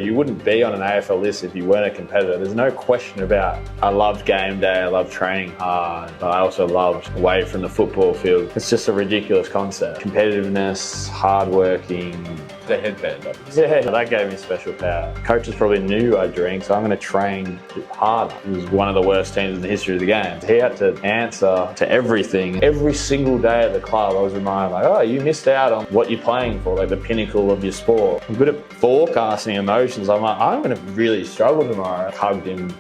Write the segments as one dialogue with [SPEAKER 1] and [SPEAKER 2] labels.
[SPEAKER 1] You wouldn't be on an AFL list if you weren't a competitor. There's no question about it. I loved game day, I loved training hard, but I also loved away from the football field. It's just a ridiculous concept. Competitiveness, hardworking.
[SPEAKER 2] The headband.
[SPEAKER 1] Yeah, that gave me special power. Coaches probably knew I drank, so I'm going to train harder. It was one of the worst teams in the history of the game. He had to answer to everything. Every single day at the club, I was reminded, like, oh, you missed out on what you're playing for, like the pinnacle of your sport. I'm good at forecasting emotions. I'm like, I'm going to really struggle tomorrow. I hugged him,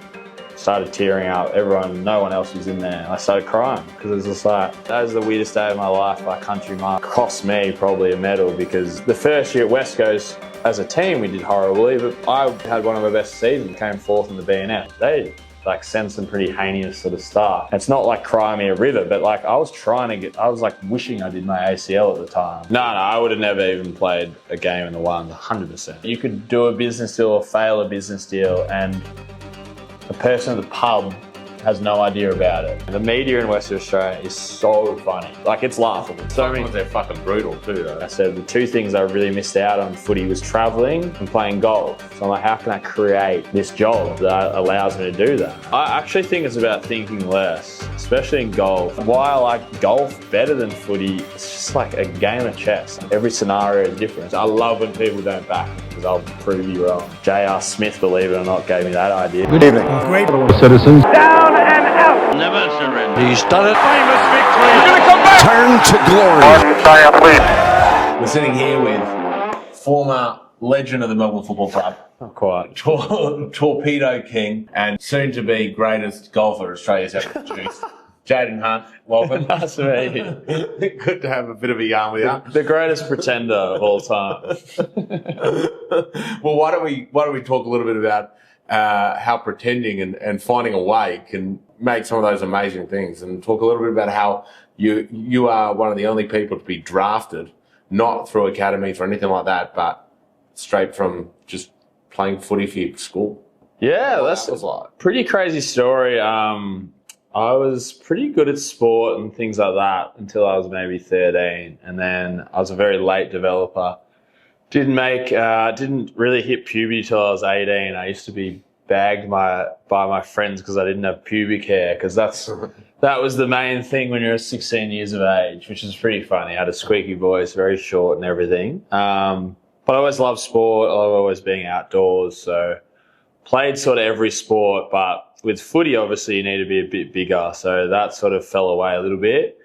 [SPEAKER 1] started tearing up. No one else was in there. I started crying because it was just like, that was the weirdest day of my life by country mile. Cost me probably a medal because the first year at West Coast, as a team, we did horribly, but I had one of my best seasons, came fourth in the BNF. They sent some pretty heinous sort of stuff. It's not like cry me a river, but I was wishing I did my ACL at the time. No, I would have never even played a game in the ones, 100%. You could do a business deal or fail a business deal and the person at the pub has no idea about it. The media in Western Australia is so funny. It's laughable.
[SPEAKER 2] Sometimes they're fucking brutal too, though.
[SPEAKER 1] I said the two things I really missed out on footy was travelling and playing golf. So I'm like, how can I create this job that allows me to do that? I actually think it's about thinking less, especially in golf. Why I like golf better than footy, it's just like a game of chess. Every scenario is different. I love when people don't back me because I'll prove you wrong. J.R. Smith, believe it or not, gave me that idea.
[SPEAKER 3] Good evening. Great citizens.
[SPEAKER 4] Down and out.
[SPEAKER 5] Never surrender.
[SPEAKER 3] He's done it.
[SPEAKER 4] Famous victory. He's going to come back.
[SPEAKER 3] Turn to glory.
[SPEAKER 2] We're sitting here with former legend of the Melbourne Football Club.
[SPEAKER 1] Not quite.
[SPEAKER 2] Torpedo King and soon-to-be greatest golfer Australia's ever produced. Jayden Hunt, welcome.
[SPEAKER 1] Nice to meet you.
[SPEAKER 2] Good to have a bit of a yarn with you.
[SPEAKER 1] The greatest pretender of all time.
[SPEAKER 2] Well, why don't we talk a little bit about how pretending and finding a way can make some of those amazing things, and talk a little bit about how you are one of the only people to be drafted, not through academies or anything like that, but straight from just playing footy for your school.
[SPEAKER 1] Yeah, that's a pretty crazy story. I was pretty good at sport and things like that until I was maybe 13, and then I was a very late developer. Didn't really hit puberty till I was 18. I used to be bagged by my friends because I didn't have pubic hair, because that was the main thing when you're 16 years of age, which is pretty funny. I had a squeaky voice, very short and everything. But I always loved sport. I love always being outdoors, so played sort of every sport, but with footy, obviously, you need to be a bit bigger, so that sort of fell away a little bit.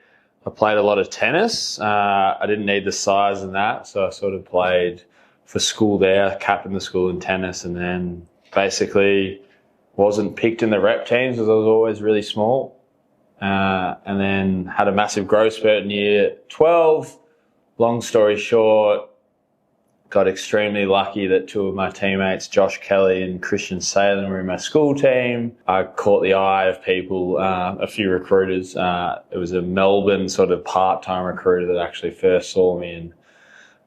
[SPEAKER 1] I played a lot of tennis. I didn't need the size in that, so I sort of played for school there, captained the school in tennis, and then basically wasn't picked in the rep teams because I was always really small. And then had a massive growth spurt in year 12. Long story short, got extremely lucky that two of my teammates, Josh Kelly and Christian Salem, were in my school team. I caught the eye of people, a few recruiters. It was a Melbourne sort of part-time recruiter that actually first saw me in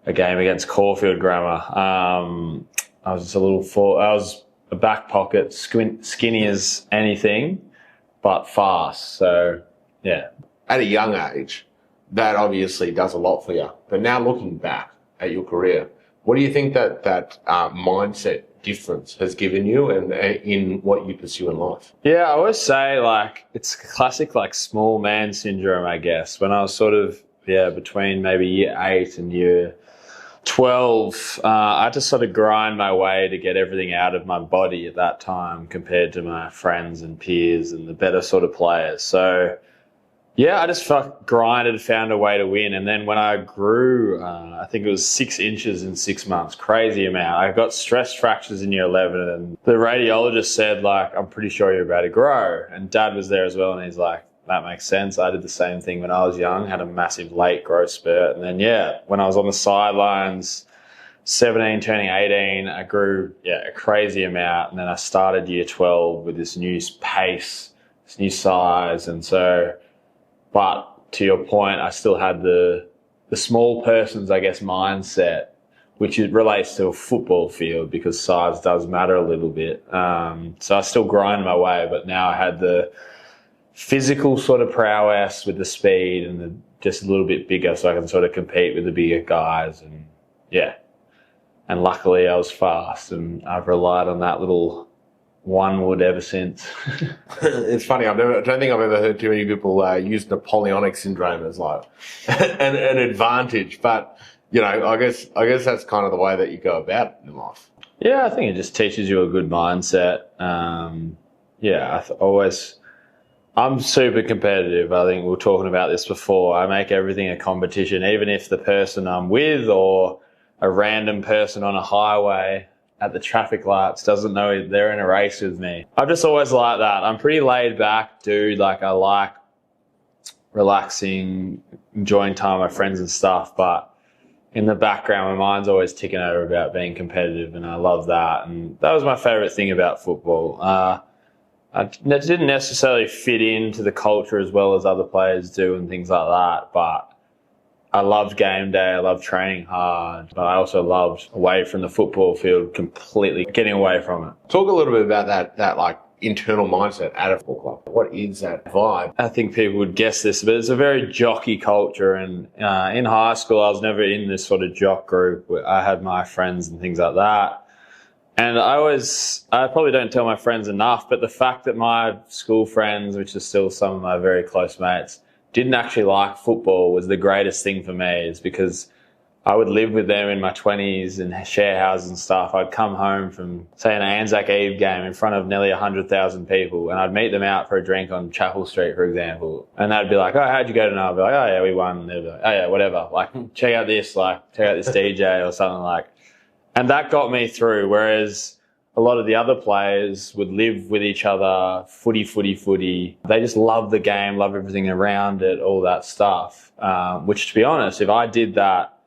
[SPEAKER 1] a game against Caulfield Grammar. I was just I was a back pocket, skinny as anything, but fast. So, yeah.
[SPEAKER 2] At a young age, that obviously does a lot for you. But now looking back at your career, what do you think that mindset difference has given you and in what you pursue in life?
[SPEAKER 1] Yeah, I always say it's classic small man syndrome, I guess. When I was sort of between maybe year 8 and year 12, I had to sort of grind my way to get everything out of my body at that time compared to my friends and peers and the better sort of players. So yeah, I just grinded, found a way to win. And then when I grew, I think it was 6 inches in 6 months, crazy amount. I got stress fractures in year 11, and the radiologist said, I'm pretty sure you're about to grow. And Dad was there as well, and he's like, that makes sense. I did the same thing when I was young, had a massive late growth spurt. And then, when I was on the sidelines, 17, turning 18, I grew, a crazy amount. And then I started year 12 with this new pace, this new size. And so, but to your point, I still had the small person's, I guess, mindset, which relates to a football field because size does matter a little bit. So I still grind my way, but now I had the physical sort of prowess with the speed and just a little bit bigger so I can sort of compete with the bigger guys. And And luckily I was fast, and I've relied on that little one wood ever since.
[SPEAKER 2] It's funny. I don't think I've ever heard too many people use Napoleonic syndrome as like an advantage. But I guess that's kind of the way that you go about it in life.
[SPEAKER 1] Yeah, I think it just teaches you a good mindset. I'm super competitive. I think we were talking about this before. I make everything a competition, even if the person I'm with or a random person on a highway at the traffic lights doesn't know they're in a race with me. I've just always liked that. I'm pretty laid back dude. Like, I like relaxing, enjoying time with my friends and stuff, but in the background, my mind's always ticking over about being competitive, and I love that. And that was my favourite thing about football. I didn't necessarily fit into the culture as well as other players do and things like that, but I loved game day, I loved training hard, but I also loved away from the football field, completely getting away from it.
[SPEAKER 2] Talk a little bit about that like internal mindset at a football club. What is that vibe?
[SPEAKER 1] I think people would guess this, but it's a very jockey culture. And in high school, I was never in this sort of jock group. I had my friends and things like that. And I probably don't tell my friends enough, but the fact that my school friends, which are still some of my very close mates, didn't actually like football was the greatest thing for me, is because I would live with them in my 20s and share houses and stuff. I'd come home from, say, an Anzac Eve game in front of nearly 100,000 people, and I'd meet them out for a drink on Chapel Street, for example. And they'd be like, "Oh, how'd you go tonight?" I'd be like, "Oh, yeah, we won." And they'd be like, "Oh, yeah, whatever. Like, check out this DJ or something like." And that got me through, whereas a lot of the other players would live with each other, footy. They just love the game, love everything around it, all that stuff. Which, to be honest, if I did that,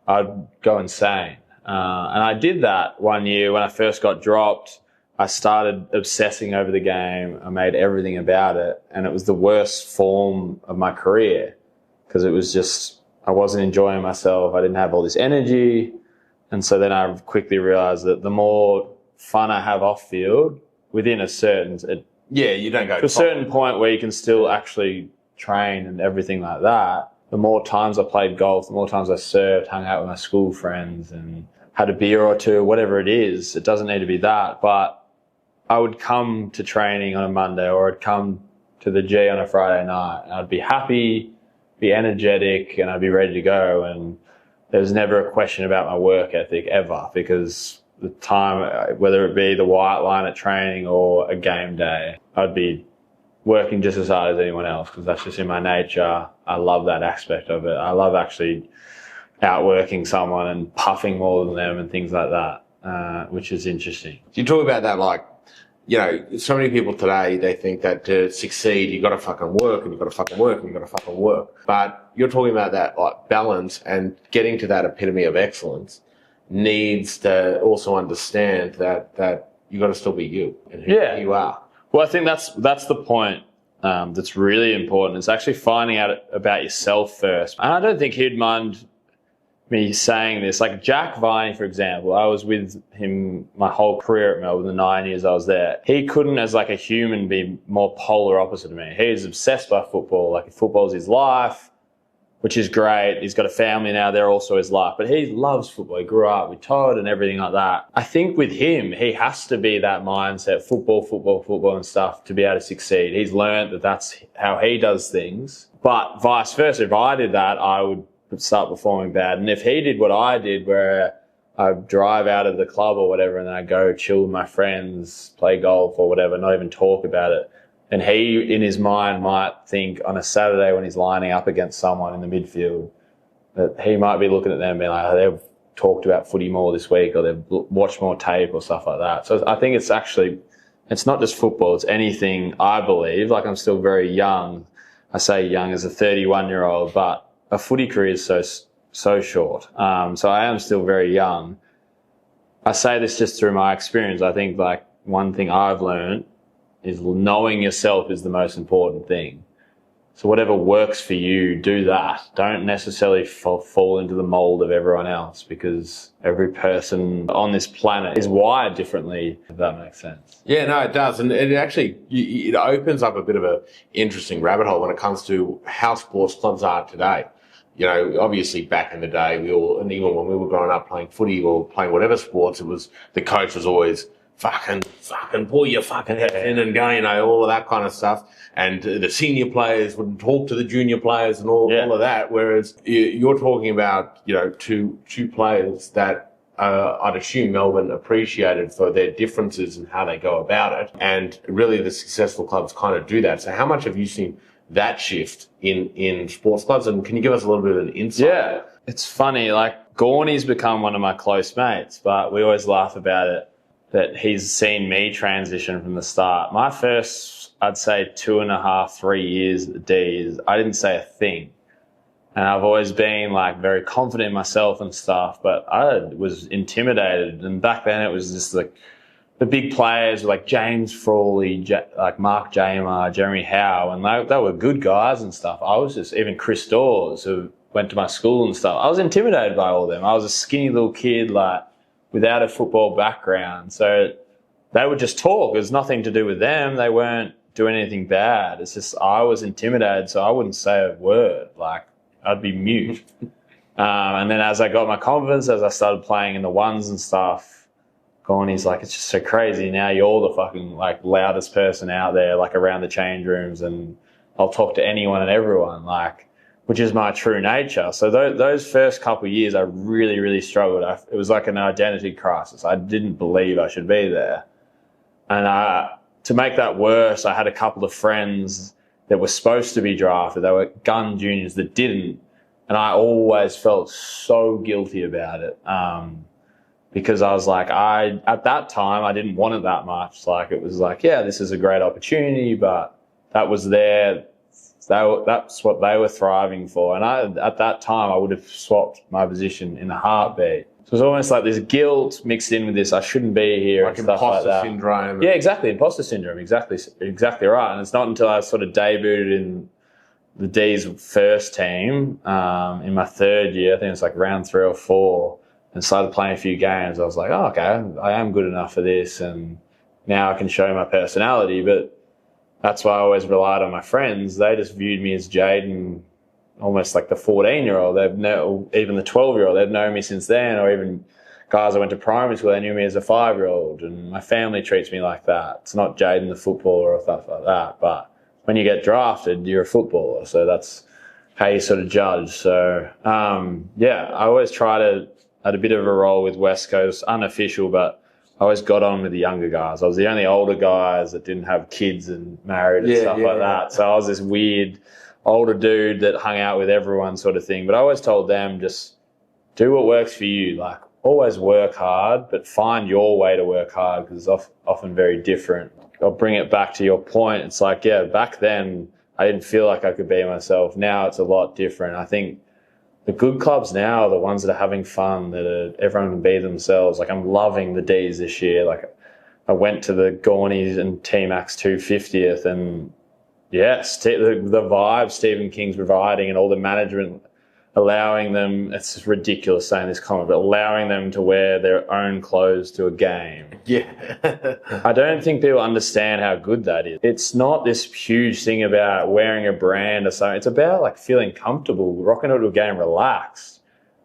[SPEAKER 1] I'd go insane. And I did that one year when I first got dropped. I started obsessing over the game. I made everything about it. And it was the worst form of my career, because it was just, I wasn't enjoying myself. I didn't have all this energy. And so then I quickly realized that the more fun I have off field, within a certain,
[SPEAKER 2] you don't go
[SPEAKER 1] to a certain point where you can still actually train and everything like that. The more times I played golf, the more times I served, hung out with my school friends and had a beer or two, whatever it is. It doesn't need to be that, but I would come to training on a Monday, or I'd come to the G on a Friday night, and I'd be happy, be energetic, and I'd be ready to go. And there was never a question about my work ethic ever, because the time, whether it be the white line at training or a game day, I'd be working just as hard as anyone else, because that's just in my nature. I love that aspect of it. I love actually outworking someone and puffing more than them and things like that, which is interesting.
[SPEAKER 2] You talk about that, like, so many people today, they think that to succeed, you got to fucking work, and you got to fucking work, and you got to fucking work. But you're talking about that, like, balance, and getting to that epitome of excellence needs to also understand that you got to still be you and who you are.
[SPEAKER 1] Well, I think that's the point that's really important. It's actually finding out about yourself first. And I don't think he'd mind me saying this. Like Jack Viney, for example, I was with him my whole career at Melbourne, the 9 years I was there. He couldn't, as like a human, be more polar opposite of me. He is obsessed by football. Like, football's his life, which is great. He's got a family now. They're also his life. But he loves football. He grew up with Todd and everything like that. I think with him, he has to be that mindset, football and stuff, to be able to succeed. He's learned that that's how he does things. But vice versa, if I did that, I would start performing bad. And if he did what I did, where I drive out of the club or whatever, and then I go chill with my friends, play golf or whatever, not even talk about it, and he, in his mind, might think on a Saturday when he's lining up against someone in the midfield, that he might be looking at them and being like, "Oh, they've talked about footy more this week, or they've watched more tape," or stuff like that. So I think it's not just football, it's anything, I believe. Like, I'm still very young. I say young as a 31-year-old, but a footy career is so short. So I am still very young. I say this just through my experience. I think, like, one thing I've learned is knowing yourself is the most important thing. So whatever works for you, do that. Don't necessarily fall into the mold of everyone else, because every person on this planet is wired differently, if that makes sense.
[SPEAKER 2] Yeah, no, it does. And it actually, it opens up a bit of an interesting rabbit hole when it comes to how sports clubs are today. you know, obviously back in the day, and even when we were growing up playing footy or playing whatever sports, it was the coach was always fucking pull your fucking head in and go, you know, all of that kind of stuff. And the senior players wouldn't talk to the junior players and all of that. Whereas you're talking about, you know, two players that I'd assume Melbourne appreciated for their differences in how they go about it. And really the successful clubs kind of do that. So how much have you seen that shift in sports clubs? And can you give us a little bit of an insight?
[SPEAKER 1] Yeah, it's funny. Like, Gorney's become one of my close mates, but we always laugh about it that he's seen me transition from the start. My first, I'd say 2.5, 3 years at the D's, I didn't say a thing. And I've always been like very confident in myself and stuff, but I was intimidated. And back then it was just like the big players like James Frawley, like Mark Jamer, Jeremy Howe, and they were good guys and stuff. I was just, even Chris Dawes, who went to my school and stuff, I was intimidated by all of them. I was a skinny little kid, like, without a football background. So they would just talk. It was nothing to do with them. They weren't doing anything bad. It's just I was intimidated, so I wouldn't say a word. Like, I'd be mute. And then as I got my confidence, as I started playing in the ones and stuff, Gorney's like, it's just so crazy. Now you're the fucking like loudest person out there, like around the change rooms, and I'll talk to anyone and everyone, like, which is my true nature. So those first couple of years, I really, really struggled. It was like an identity crisis. I didn't believe I should be there. And to make that worse, I had a couple of friends that were supposed to be drafted. They were gun juniors that didn't. And I always felt so guilty about it. Because I was like, at that time, I didn't want it that much. Like, it was like, yeah, this is a great opportunity, but that was that's what they were thriving for. And at that time, I would have swapped my position in a heartbeat. So it was almost like this guilt mixed in with this, I shouldn't be here,
[SPEAKER 2] like
[SPEAKER 1] and stuff like that.
[SPEAKER 2] imposter syndrome.
[SPEAKER 1] Yeah, exactly. Imposter syndrome. Exactly right. And it's not until I sort of debuted in the D's first team in my third year, I think it was like round 3 or 4, and started playing a few games. I was like, oh, okay, I am good enough for this, and now I can show my personality. But that's why I always relied on my friends. They just viewed me as Jayden, almost like the 14-year-old. Even the 12-year-old. They've known me since then, or even guys I went to primary school, they knew me as a 5-year-old. And my family treats me like that. It's not Jayden the footballer or stuff like that. But when you get drafted, you're a footballer. So that's how you sort of judge. So, yeah, I always try to, had a bit of a role with West Coast, unofficial, but I always got on with the younger guys. I was the only older guys that didn't have kids and married and stuff like that. So I was this weird older dude that hung out with everyone sort of thing. But I always told them, just do what works for you. Like, always work hard, but find your way to work hard, because it's often very different. I'll bring it back to your point. It's like, yeah, back then I didn't feel like I could be myself. Now it's a lot different. I think the good clubs now are the ones that are having fun, everyone can be themselves. Like, I'm loving the D's this year. Like, I went to the Gorneys and T-Max 250th, and yes, the vibe Stephen King's providing and all the management allowing them, it's just ridiculous saying this comment, but allowing them to wear their own clothes to a game.
[SPEAKER 2] Yeah.
[SPEAKER 1] I don't think people understand how good that is. It's not this huge thing about wearing a brand or something. It's about like feeling comfortable, rocking into a game relaxed.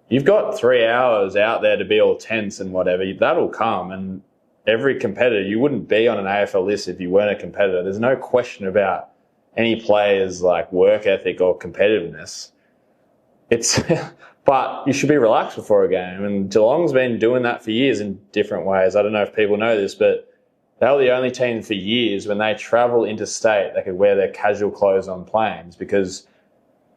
[SPEAKER 1] You've got 3 hours out there to be all tense and whatever. That'll come. And every competitor, you wouldn't be on an AFL list if you weren't a competitor. There's no question about any player's like work ethic or competitiveness. But you should be relaxed before a game. And Geelong's been doing that for years in different ways. I don't know if people know this, but they were the only team for years when they travel interstate, they could wear their casual clothes on planes, because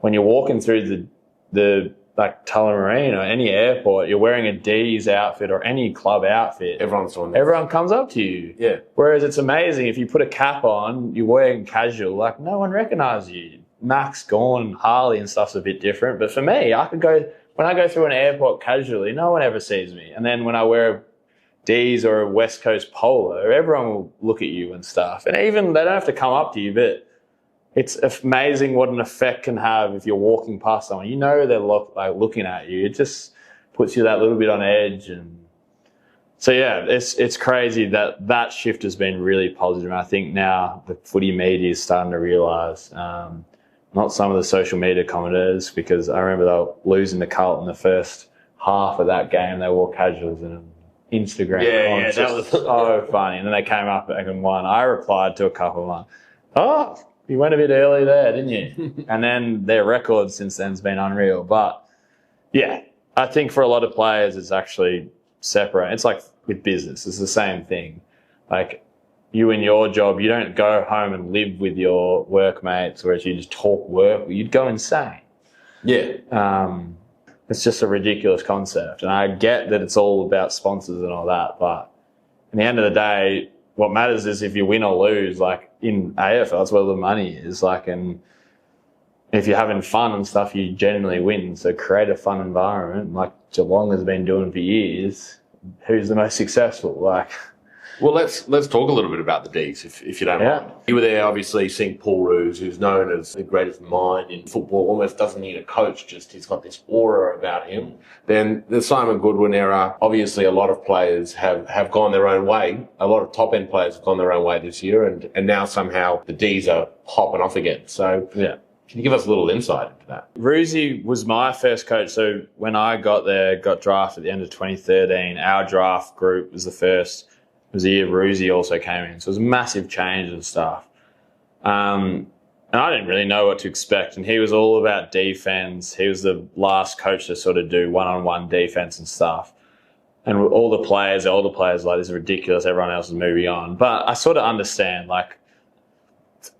[SPEAKER 1] when you're walking through the like Tullamarine or any airport, you're wearing a D's outfit or any club outfit. Everyone comes up to you.
[SPEAKER 2] Yeah.
[SPEAKER 1] Whereas it's amazing if you put a cap on, you're wearing casual, like no one recognises you. Max, Gorn, Harley and stuff's a bit different. But for me, when I go through an airport casually, no one ever sees me. And then when I wear a D's or a West Coast polo, everyone will look at you and stuff. And even they don't have to come up to you, but it's amazing what an effect can have if you're walking past someone. You know they're looking at you. It just puts you that little bit on edge. And so, yeah, it's crazy that shift has been really positive. And I think now the footy media is starting to realise not some of the social media commenters, because I remember they were losing to Carlton the first half of that game. They wore casuals and Instagram.
[SPEAKER 2] Yeah, that was
[SPEAKER 1] so funny. And then they came up and won. I replied to a couple of them, oh, you went a bit early there, didn't you? And then their record since then has been unreal. But yeah, I think for a lot of players, it's actually separate. It's like with business, it's the same thing. Like you in your job, you don't go home and live with your workmates, whereas you just talk work, you'd go insane.
[SPEAKER 2] Yeah.
[SPEAKER 1] It's just a ridiculous concept. And I get that it's all about sponsors and all that, but in the end of the day, what matters is if you win or lose. Like in AFL, that's where the money is. Like, and if you're having fun and stuff, you generally win. So create a fun environment, like Geelong has been doing for years. Who's the most successful? Like,
[SPEAKER 2] well, let's talk a little bit about the Ds, if you don't mind. You were there, obviously, seeing Paul Roos, who's known as the greatest mind in football. Almost doesn't need a coach; just he's got this aura about him. Then the Simon Goodwin era. Obviously, a lot of players have gone their own way. A lot of top end players have gone their own way this year, and now somehow the Ds are popping off again. So
[SPEAKER 1] yeah.
[SPEAKER 2] Can you give us a little insight into that?
[SPEAKER 1] Roosy was my first coach. So when I got there, got drafted at the end of 2013, our draft group was the first. It was the year Roosy also came in. So it was a massive change and stuff. And I didn't really know what to expect. And he was all about defense. He was the last coach to sort of do one-on-one defense and stuff. And all the players, like, this is ridiculous. Everyone else is moving on. But I sort of understand, like,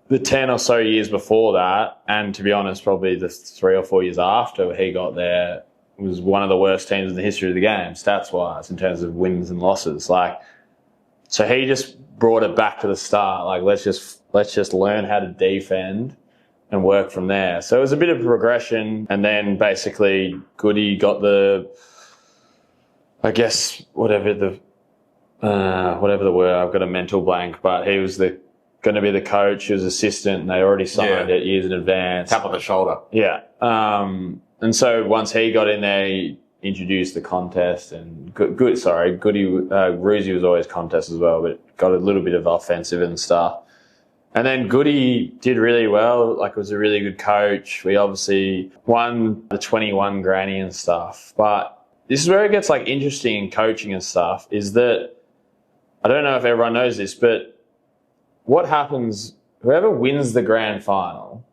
[SPEAKER 1] the 10 or so years before that, and to be honest, probably the 3 or 4 years after he got there, was one of the worst teams in the history of the game, stats-wise, in terms of wins and losses. Like, so he just brought it back to the start. Like, let's just learn how to defend and work from there. So it was a bit of progression, and then basically Goody got the, I guess, whatever the word, I've got a mental blank, but he was going to be the coach, he was assistant, and they already signed it years in advance.
[SPEAKER 2] Tap on the shoulder.
[SPEAKER 1] Yeah. And so once he got in there, he introduced the contest, and Roosy was always contest as well, but got a little bit of offensive and stuff. And then Goody did really well, like was a really good coach. We obviously won the 21 granny and stuff. But this is where it gets like interesting in coaching and stuff, is that, I don't know if everyone knows this, but what happens, whoever wins the grand final,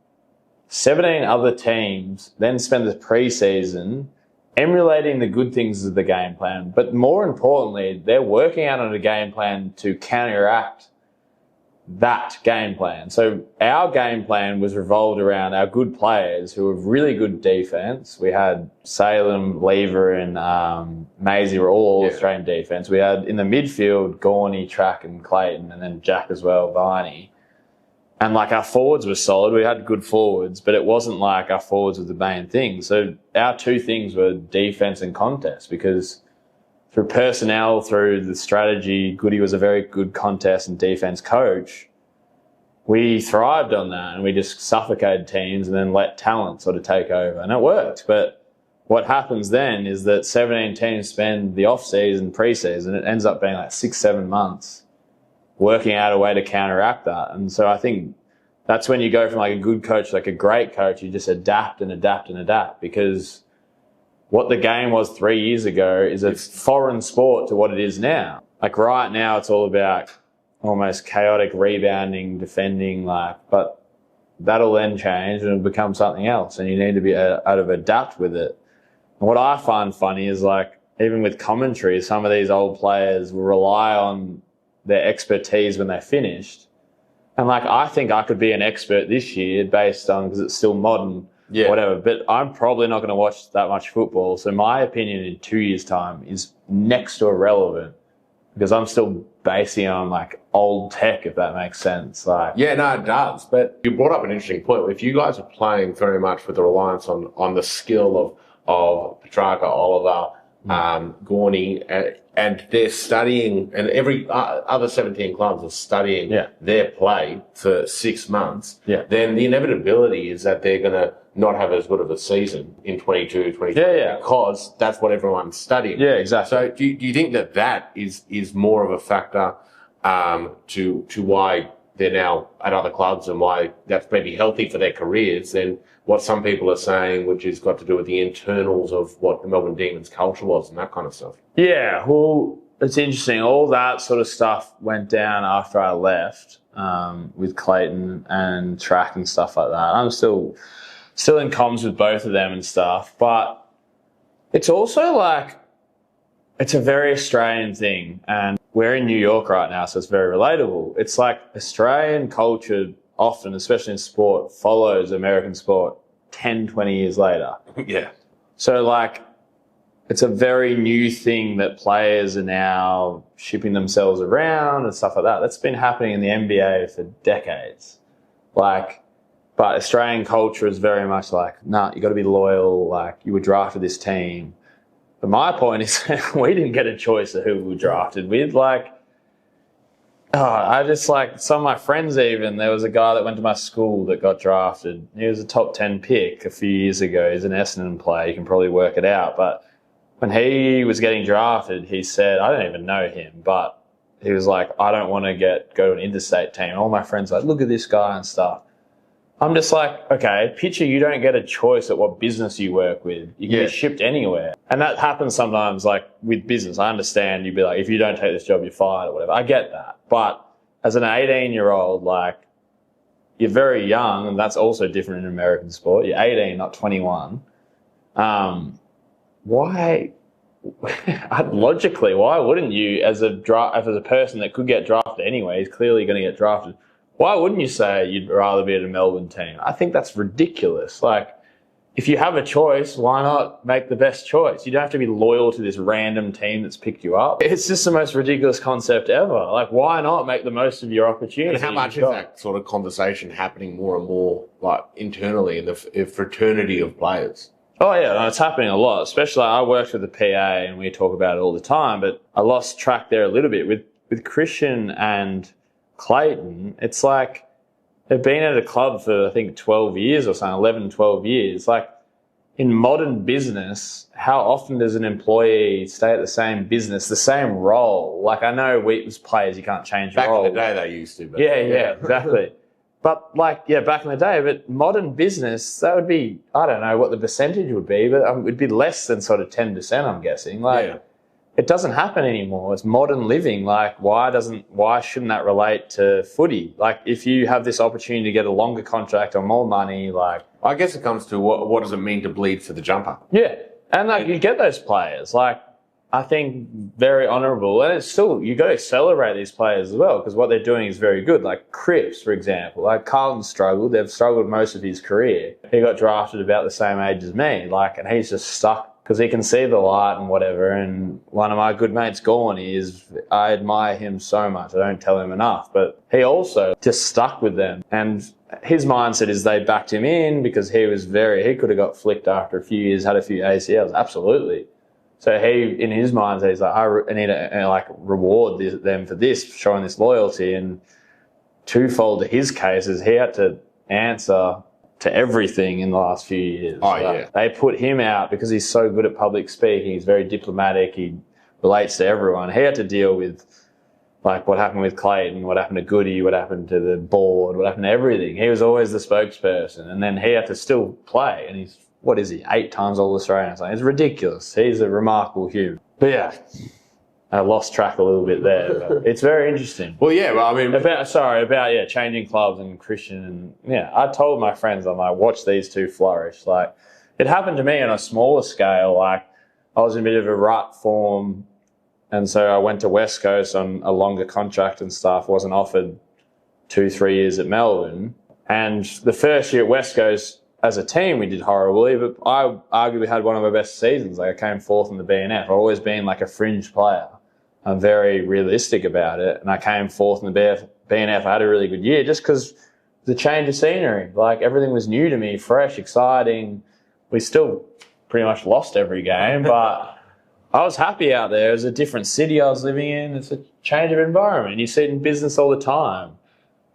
[SPEAKER 1] 17 other teams then spend the pre-season emulating the good things of the game plan. But more importantly, they're working out on a game plan to counteract that game plan. So our game plan was revolved around our good players who were really good defense. We had Salem, Lever and Maisie were all Australian defense. We had in the midfield Gorney, Track and Clayton, and then Jack as well, Viney. And like our forwards were solid. We had good forwards, but it wasn't like our forwards were the main thing. So our two things were defense and contest, because through personnel, through the strategy, Goody was a very good contest and defense coach. We thrived on that, and we just suffocated teams and then let talent sort of take over. And it worked. But what happens then is that 17 teams spend the off-season, pre-season. It ends up being like 6-7 months working out a way to counteract that. And so I think that's when you go from like a good coach to like a great coach. You just adapt and adapt and adapt, because what the game was 3 years ago is a foreign sport to what it is now. Like right now, it's all about almost chaotic rebounding, defending, but that'll then change and it'll become something else, and you need to be able to adapt with it. And what I find funny is, like, even with commentary, some of these old players will rely on their expertise when they're finished. And like, I think I could be an expert this year based on, because it's still modern, whatever, but I'm probably not going to watch that much football. So my opinion in 2 years' time is next to irrelevant, because I'm still basing on like old tech, if that makes sense. Like,
[SPEAKER 2] yeah, no, it does. But you brought up an interesting point. If you guys are playing very much with the reliance on the skill of Petracca, Oliver, Gorney, and they're studying, and every other 17 clubs are studying their play for 6 months, then the inevitability is that they're going to not have as good of a season in 22, 23, because that's what everyone's studying.
[SPEAKER 1] Yeah, exactly.
[SPEAKER 2] So do you think that is more of a factor to why they're now at other clubs and why that's maybe healthy for their careers than what some people are saying, which has got to do with the internals of what the Melbourne Demons culture was and that kind of stuff.
[SPEAKER 1] Yeah, well, it's interesting. All that sort of stuff went down after I left with Clayton and track and stuff like that. I'm still in comms with both of them and stuff, but it's also like, it's a very Australian thing, and we're in New York right now, so it's very relatable. It's like Australian culture often, especially in sport, follows American sport 10, 20 years later.
[SPEAKER 2] Yeah.
[SPEAKER 1] So like, it's a very new thing that players are now shipping themselves around and stuff like that. That's been happening in the NBA for decades. Like, but Australian culture is very much like, nah, you got to be loyal. Like, you were drafted this team. But my point is, we didn't get a choice of who we were drafted with. Like, I just like, some of my friends even, there was a guy that went to my school that got drafted. He was a top 10 pick a few years ago. He's an Essendon player. You can probably work it out. But when he was getting drafted, he said, I don't even know him, but he was like, I don't want to go to an interstate team. All my friends were like, look at this guy and stuff. I'm just like, okay, picture you don't get a choice at what business you work with. You can be shipped anywhere. And that happens sometimes, like, with business. I understand you'd be like, if you don't take this job, you're fired or whatever. I get that. But as an 18-year-old, like, you're very young, and that's also different in American sport. You're 18, not 21. Why, logically, why wouldn't you, as a person that could get drafted anyway, is clearly going to get drafted, why wouldn't you say you'd rather be at a Melbourne team? I think that's ridiculous. Like, if you have a choice, why not make the best choice? You don't have to be loyal to this random team that's picked you up. It's just the most ridiculous concept ever. Like, why not make the most of your opportunity?
[SPEAKER 2] And how much is that sort of conversation happening more and more, like, internally in the fraternity of players?
[SPEAKER 1] Oh, yeah, no, it's happening a lot. Especially, I worked with the PA and we talk about it all the time, but I lost track there a little bit. With Christian and Clayton, it's like they've been at a club for, I think, 12 years or something, 11, 12 years. Like, in modern business, how often does an employee stay at the same business, the same role? Like, I know we, as players, you can't change your role.
[SPEAKER 2] Back in the day, they used to. But
[SPEAKER 1] yeah, exactly. But, like, yeah, back in the day, but modern business, that would be, I don't know what the percentage would be, but it would be less than sort of 10%, I'm guessing. Like, it doesn't happen anymore. It's modern living. Like, why shouldn't that relate to footy? Like, if you have this opportunity to get a longer contract or more money, like,
[SPEAKER 2] I guess it comes to what does it mean to bleed for the jumper?
[SPEAKER 1] Yeah. And like, you get those players. Like, I think very honourable. And it's still, you got to celebrate these players as well, because what they're doing is very good. Like Cripps, for example. Like, Carlton struggled. They've struggled most of his career. He got drafted about the same age as me. Like, and he's just stuck because he can see the light and whatever. And one of my good mates, Goodwin, I admire him so much. I don't tell him enough. But he also just stuck with them. And his mindset is they backed him in because he could have got flicked after a few years, had a few ACLs. Absolutely. So in his mind, he's like, I need to reward them for this, showing this loyalty. And twofold to his case is he had to answer to everything in the last few years.
[SPEAKER 2] Oh, yeah.
[SPEAKER 1] They put him out because he's so good at public speaking. He's very diplomatic. He relates to everyone. He had to deal with, like, what happened with Clayton, what happened to Goody, what happened to the board, what happened to everything. He was always the spokesperson. And then he had to still play. And he's, 8 times all Australian? It's ridiculous. He's a remarkable human. But yeah, I lost track a little bit there. But it's very interesting.
[SPEAKER 2] Well, yeah, well, I mean...
[SPEAKER 1] About changing clubs and Christian. And yeah, I told my friends, I'm like, watch these two flourish. Like, it happened to me on a smaller scale. Like, I was in a bit of a rut form. And so I went to West Coast on a longer contract and stuff. Wasn't offered 2-3 years at Melbourne. And the first year at West Coast, as a team, we did horribly, but I arguably had one of my best seasons. Like, I came fourth in the BNF. I've always been like a fringe player. I'm very realistic about it. And I came fourth in the BNF. I had a really good year just because the change of scenery. Like, everything was new to me, fresh, exciting. We still pretty much lost every game, but I was happy out there. It was a different city I was living in. It's a change of environment. You see it in business all the time.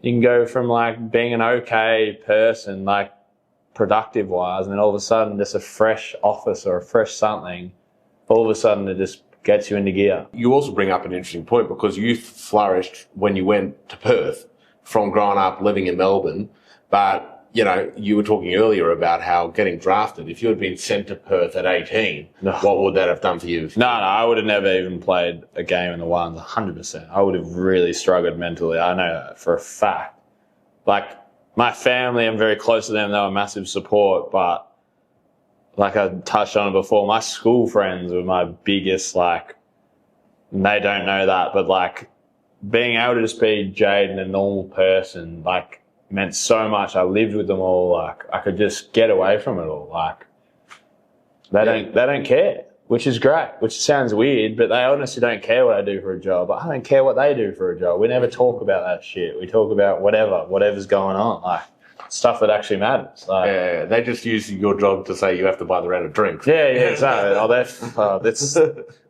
[SPEAKER 1] You can go from, like, being an okay person, like, productive wise, and then all of a sudden just a fresh office or a fresh something, all of a sudden it just gets you into gear.
[SPEAKER 2] You also bring up an interesting point because you flourished when you went to Perth from growing up living in Melbourne, but you were talking earlier about how getting drafted, if you had been sent to Perth at 18, what would that have done for you?
[SPEAKER 1] No, I would have never even played a game in the ones, 100%. I would have really struggled mentally. I know that for a fact. Like, my family, I'm very close to them. They were massive support, but like I touched on it before, my school friends were my biggest, like, they don't know that, but like, being able to just be Jayden, a normal person, like, meant so much. I lived with them all. Like, I could just get away from it all. Like, they don't care, which is great, which sounds weird, but they honestly don't care what I do for a job. I don't care what they do for a job. We never talk about that shit. We talk about whatever's going on, like stuff that actually matters. Like,
[SPEAKER 2] yeah, they just use your job to say you have to buy the round of drinks.
[SPEAKER 1] Yeah, exactly. That's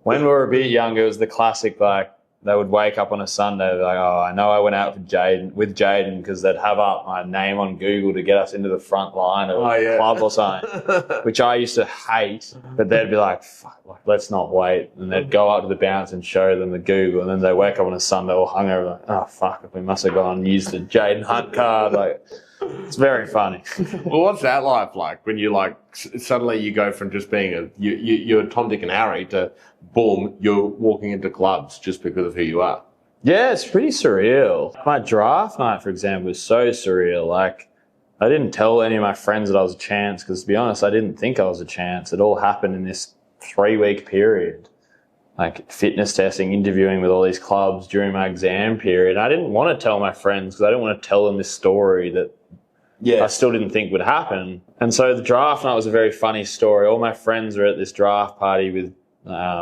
[SPEAKER 1] when we were a bit younger, it was the classic, like, they would wake up on a Sunday like, oh, I know I went out with Jayden because they'd have up my name on Google to get us into the front line of a club or something, which I used to hate. But they'd be like, fuck, like, let's not wait. And they'd go up to the bounce and show them the Google. And then they wake up on a Sunday all hungover like, oh, fuck, we must have gone and used the Jayden Hunt card. Like, it's very funny.
[SPEAKER 2] Well, what's that life like when you like suddenly you go from just being you're Tom, Dick and Harry to boom, you're walking into clubs just because of who you are?
[SPEAKER 1] Yeah, it's pretty surreal. My draft night, for example, was so surreal. Like, I didn't tell any of my friends that I was a chance because, to be honest, I didn't think I was a chance. It all happened in this 3-week period. Like, fitness testing, interviewing with all these clubs during my exam period. I didn't want to tell my friends because I didn't want to tell them this story that I still didn't think would happen. And so the draft night was a very funny story. All my friends were at this draft party with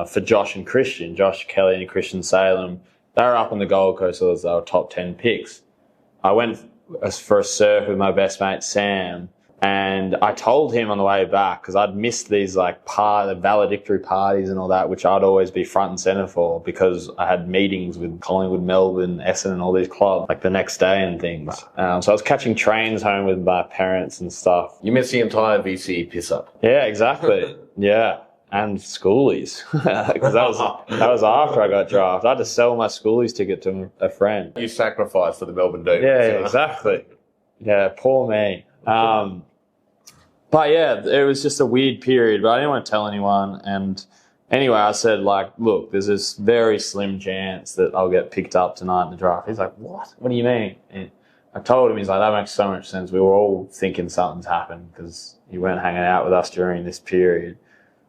[SPEAKER 1] for Josh and Christian, Josh Kelly and Christian Salem. They were up on the Gold Coast, so they were top 10 picks. I went for a surf with my best mate, Sam, and I told him on the way back, because I'd missed these like the valedictory parties and all that, which I'd always be front and centre for because I had meetings with Collingwood, Melbourne, Essendon and all these clubs like the next day and things. So I was catching trains home with my parents and stuff.
[SPEAKER 2] You missed the entire VC piss up.
[SPEAKER 1] Yeah, exactly. Yeah. And schoolies, because that was after I got drafted. I had to sell my schoolies ticket to a friend.
[SPEAKER 2] You sacrificed for the Melbourne Demons.
[SPEAKER 1] Yeah, exactly. Yeah, poor me. But yeah, it was just a weird period, but I didn't want to tell anyone. And anyway, I said, like, look, there's this very slim chance that I'll get picked up tonight in the draft. He's like, what? What do you mean? And I told him, he's like, that makes so much sense. We were all thinking something's happened because you weren't hanging out with us during this period.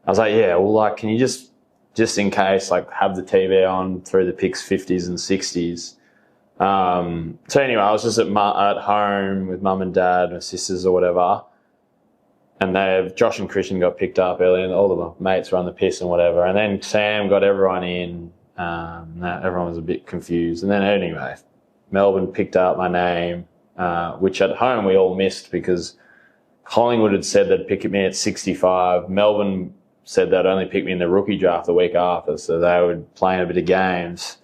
[SPEAKER 1] I was like, yeah, well, like, can you just in case, like, have the TV on through the picks 50s and 60s. So anyway, I was just at home with mum and dad, my sisters or whatever. And Josh and Christian got picked up early and all of my mates were on the piss and whatever. And then Sam got everyone in. Everyone was a bit confused. And then anyway, Melbourne picked up my name, which at home we all missed because Collingwood had said they'd pick me at 65. Melbourne said they'd only pick me in the rookie draft the week after, so they were playing a bit of games.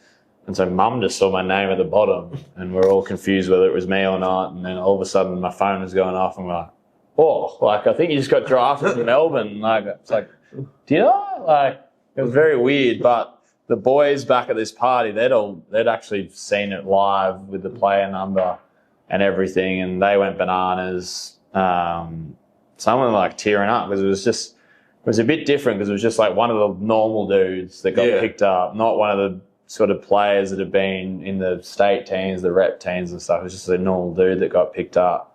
[SPEAKER 1] And so mum just saw my name at the bottom and we're all confused whether it was me or not. And then all of a sudden my phone was going off and we're like, oh, like, I think you just got drafted in Melbourne. Like, it's like, do you know? Like, it was very weird, but the boys back at this party, they'd actually seen it live with the player number and everything, and they went bananas. Some of them like tearing up because it was a bit different because it was just like one of the normal dudes that got picked up, not one of the sort of players that had been in the state teams, the rep teams and stuff. It was just a normal dude that got picked up.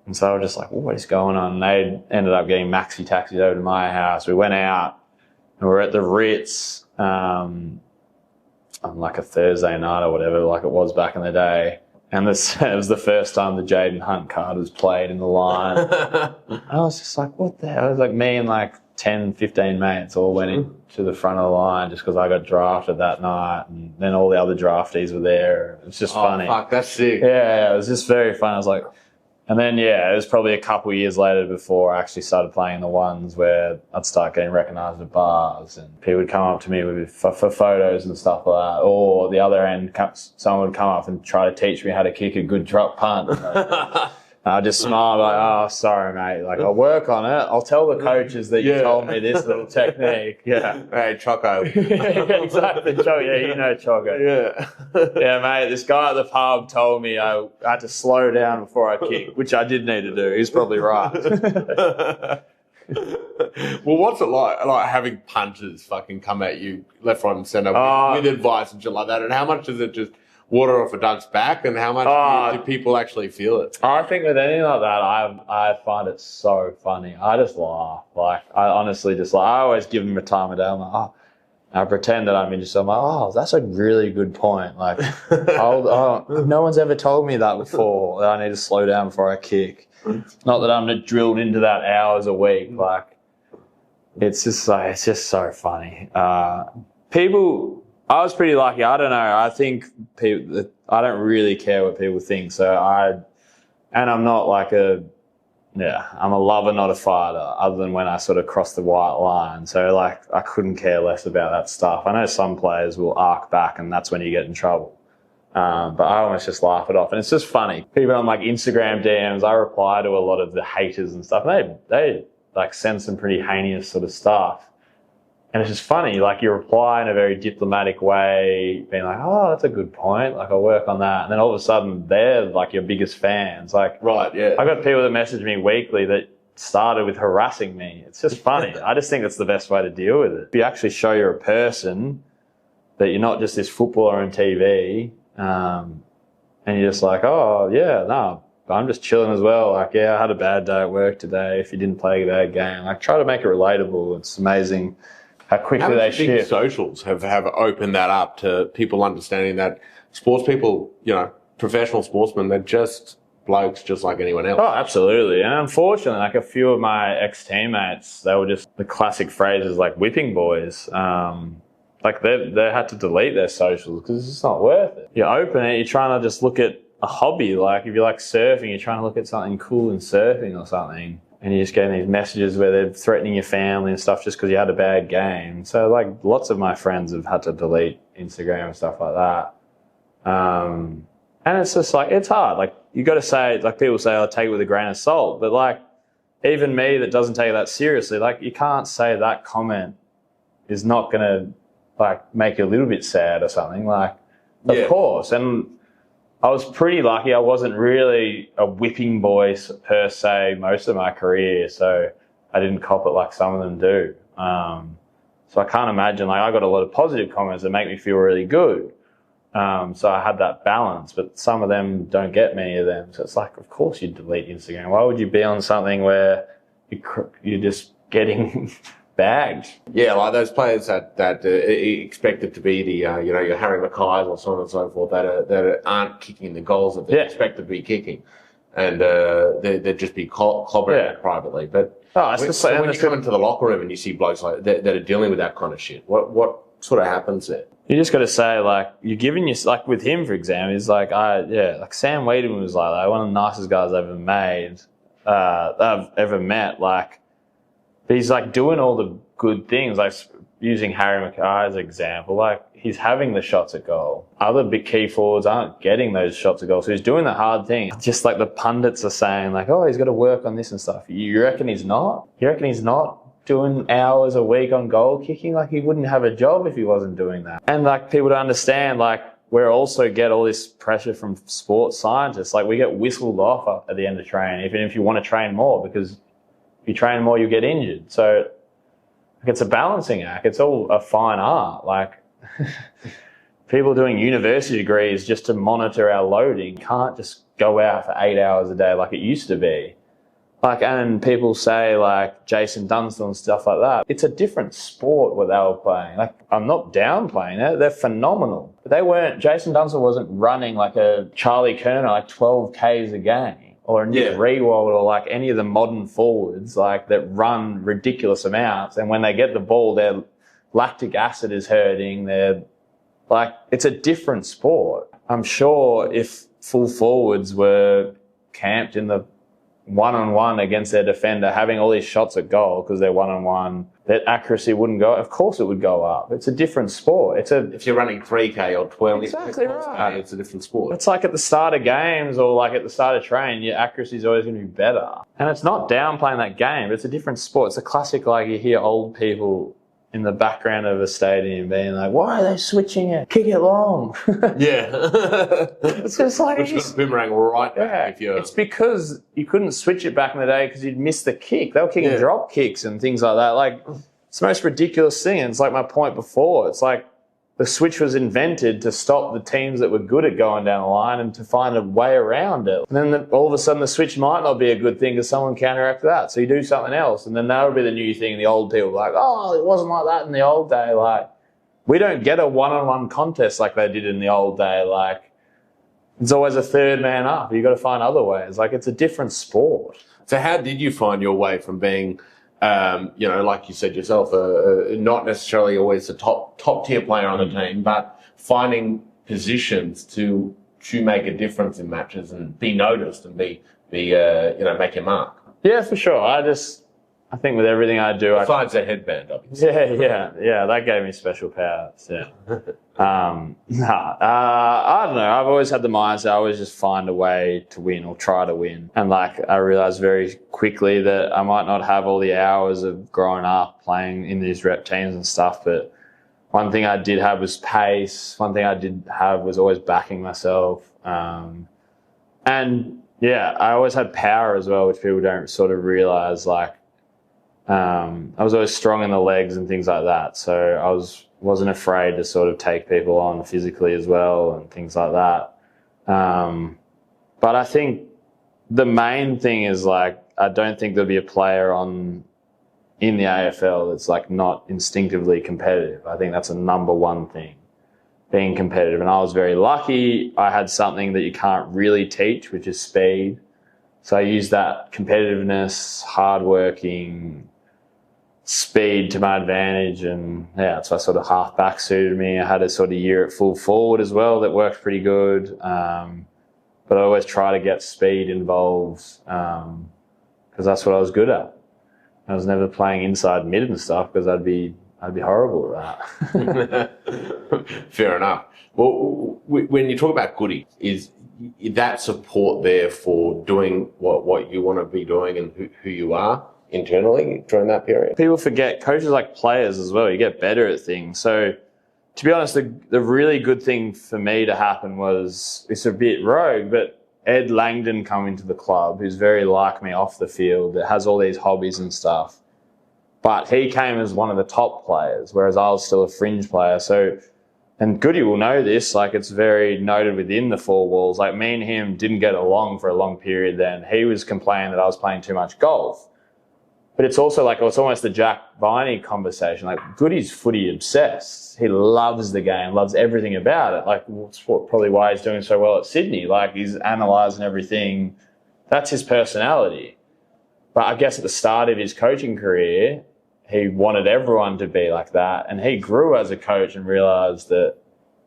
[SPEAKER 1] And so I was just like, what is going on? And they ended up getting maxi taxis over to my house. We went out and we were at the Ritz on like a Thursday night or whatever, like it was back in the day. And it was the first time the Jayden Hunt card was played in the line. I was just like, what the hell? It was like me and like 10, 15 mates all went into the front of the line just because I got drafted that night. And then all the other draftees were there. It was just funny.
[SPEAKER 2] Oh, fuck, that's sick.
[SPEAKER 1] Yeah, it was just very fun. I was like, and then, it was probably a couple of years later before I actually started playing the ones where I'd start getting recognised at bars and people would come up to me for photos and stuff like that. Or the other end, someone would come up and try to teach me how to kick a good drop punt. I just smile like, oh, sorry, mate. Like, I'll work on it. I'll tell the coaches that you told me this little technique. Yeah.
[SPEAKER 2] Hey, Choco.
[SPEAKER 1] Yeah, exactly. Choco. Yeah, you know Choco.
[SPEAKER 2] Yeah.
[SPEAKER 1] Yeah, mate, this guy at the pub told me I had to slow down before I kick, which I did need to do. He's probably right.
[SPEAKER 2] Well, what's it like having punters fucking come at you left, right, and centre with advice and shit like that? And how much does it just water off a duck's back, and how much do people actually feel it?
[SPEAKER 1] I think with anything like that, I find it so funny. I just laugh. Like, I honestly just like, I always give them a time of day. I'm like, oh, I pretend that I'm interested. I'm like, oh, that's a really good point. Like, no one's ever told me that before, that I need to slow down before I kick. Not that I'm drilled into that hours a week. Like, it's just so funny. People, I was pretty lucky. I don't know. I think people, I don't really care what people think. So I'm not like I'm a lover, not a fighter, other than when I sort of cross the white line. So, like, I couldn't care less about that stuff. I know some players will arc back, and that's when you get in trouble. But I almost just laugh it off. And it's just funny. People on, like, Instagram DMs, I reply to a lot of the haters and stuff. And they like, send some pretty heinous sort of stuff. And it's just funny. Like, you reply in a very diplomatic way, being like, oh, that's a good point. Like, I'll work on that. And then all of a sudden, they're, like, your biggest fans. Like,
[SPEAKER 2] right, yeah.
[SPEAKER 1] I've got people that message me weekly that started with harassing me. It's just funny. I just think that's the best way to deal with it. If you actually show you're a person, that you're not just this footballer on TV, and you're just like, oh, yeah, no, I'm just chilling as well. Like, yeah, I had a bad day at work today. If you didn't play a bad game, like, try to make it relatable. It's amazing how quickly they shift.
[SPEAKER 2] Socials have opened that up to people understanding that sports people, you know, professional sportsmen, they're just blokes just like anyone else.
[SPEAKER 1] Oh, absolutely. And unfortunately, like, a few of my ex-teammates, they were just the classic phrases like whipping boys. Like, they had to delete their socials because it's just not worth it. You open it, you're trying to just look at a hobby. Like, if you like surfing, you're trying to look at something cool in surfing or something. And you're just getting these messages where they're threatening your family and stuff just because you had a bad game. So, like, lots of my friends have had to delete Instagram and stuff like that. And it's just, like, it's hard. Like, you got to say, like, people say, I'll take it with a grain of salt. But, like, even me that doesn't take it that seriously, like, you can't say that comment is not going to, like, make you a little bit sad or something. Like, of course. And I was pretty lucky. I wasn't really a whipping boy per se most of my career, so I didn't cop it like some of them do. So I can't imagine, like, I got a lot of positive comments that make me feel really good. So I had that balance, but some of them don't get many of them. So it's like, of course you'd delete Instagram. Why would you be on something where you're just getting bagged? Yeah,
[SPEAKER 2] like those players that expect it to be the your Harry Mackay's or so on and so forth that aren't kicking the goals that they expect to be kicking, and they'd just be clobbering privately. But when you come into the locker room and you see blokes like that are dealing with that kind of shit, what sort of happens there?
[SPEAKER 1] You just got to say, like, you're giving your, like, with him, for example, he's like, like Sam Wiedemann was like that, one of the nicest guys I've ever met, like. But he's, like, doing all the good things, like using Harry Mackay as an example. Like, he's having the shots at goal. Other big key forwards aren't getting those shots at goal, so he's doing the hard thing. Just like the pundits are saying, like, oh, he's got to work on this and stuff. You reckon he's not? You reckon he's not doing hours a week on goal kicking? Like, he wouldn't have a job if he wasn't doing that. And, like, people to understand, like, we also get all this pressure from sports scientists. Like, we get whistled off at the end of training, even if you want to train more, because if you train more, you get injured. So, like, it's a balancing act. It's all a fine art. Like, people doing university degrees just to monitor our loading can't just go out for 8 hours a day like it used to be. Like, and people say, like, Jason Dunstall and stuff like that. It's a different sport what they were playing. Like, I'm not downplaying it. They're phenomenal. But Jason Dunstall wasn't running like a Charlie Kerner, like 12 Ks a game. Or Nick Rewald, or like any of the modern forwards, like, that run ridiculous amounts. And when they get the ball, their lactic acid is hurting. They're like, it's a different sport. I'm sure if full forwards were camped in the one-on-one against their defender, having all these shots at goal because they're one-on-one, that accuracy wouldn't go. Of course it would go up. It's a different sport.
[SPEAKER 2] If you're running 3K or 12,
[SPEAKER 1] exactly right.
[SPEAKER 2] It's a different sport.
[SPEAKER 1] It's like at the start of games or like at the start of training, your accuracy is always going to be better. And it's not downplaying that game, but it's a different sport. It's a classic, like you hear old people in the background of a stadium being like, why are they switching it? Kick it long.
[SPEAKER 2] Yeah.
[SPEAKER 1] It's just like...
[SPEAKER 2] Which got a boomerang right back.
[SPEAKER 1] Yeah. It's because you couldn't switch it back in the day because you'd miss the kick. They were kicking drop kicks and things like that. Like, it's the most ridiculous thing. And it's like my point before. It's like the switch was invented to stop the teams that were good at going down the line and to find a way around it. And then all of a sudden the switch might not be a good thing because someone counteracts that. So you do something else. And then that would be the new thing. The old people like, oh, it wasn't like that in the old day. Like, we don't get a one-on-one contest like they did in the old day. Like, it's always a third man up. You've got to find other ways. Like, it's a different sport.
[SPEAKER 2] So how did you find your way from being, like you said yourself, not necessarily always a top tier player on the team, but finding positions to make a difference in matches and be noticed and be make your mark? Yeah,
[SPEAKER 1] for sure. I think with everything I do,
[SPEAKER 2] besides a headband, obviously.
[SPEAKER 1] Yeah, that gave me special powers. Yeah. I don't know. I've always had the mindset I always just find a way to win or try to win. And like I realized very quickly that I might not have all the hours of growing up playing in these rep teams and stuff, but one thing I did have was pace. One thing I did have was always backing myself. And yeah, I always had power as well, which people don't sort of realize. Like, I was always strong in the legs and things like that. So I wasn't afraid to sort of take people on physically as well and things like that. But I think the main thing is, like, I don't think there'll be a player in the AFL that's like not instinctively competitive. I think that's a number one thing, being competitive. And I was very lucky. I had something that you can't really teach, which is speed. So I used that competitiveness, hardworking, speed to my advantage, and yeah, that's why sort of half back suited me. I had a sort of year at full forward as well that worked pretty good, but I always try to get speed involved because that's what I was good at. I was never playing inside mid and stuff because I'd be horrible at
[SPEAKER 2] that. Fair enough. Well, when you talk about Goody, is that support there for doing what you want to be doing and who you are internally during that period?
[SPEAKER 1] People forget coaches are like players as well. You get better at things. So to be honest, the really good thing for me to happen was, it's a bit rogue, but Ed Langdon come into the club, who's very like me off the field, that has all these hobbies and stuff. But he came as one of the top players, whereas I was still a fringe player. So, and Goody will know this, like it's very noted within the four walls. Like me and him didn't get along for a long period then. He was complaining that I was playing too much golf. But it's also like, it's almost the Jack Viney conversation. Like, Goody's footy obsessed. He loves the game, loves everything about it. Like, that's probably why he's doing so well at Sydney. Like, he's analysing everything. That's his personality. But I guess at the start of his coaching career, he wanted everyone to be like that. And he grew as a coach and realised that,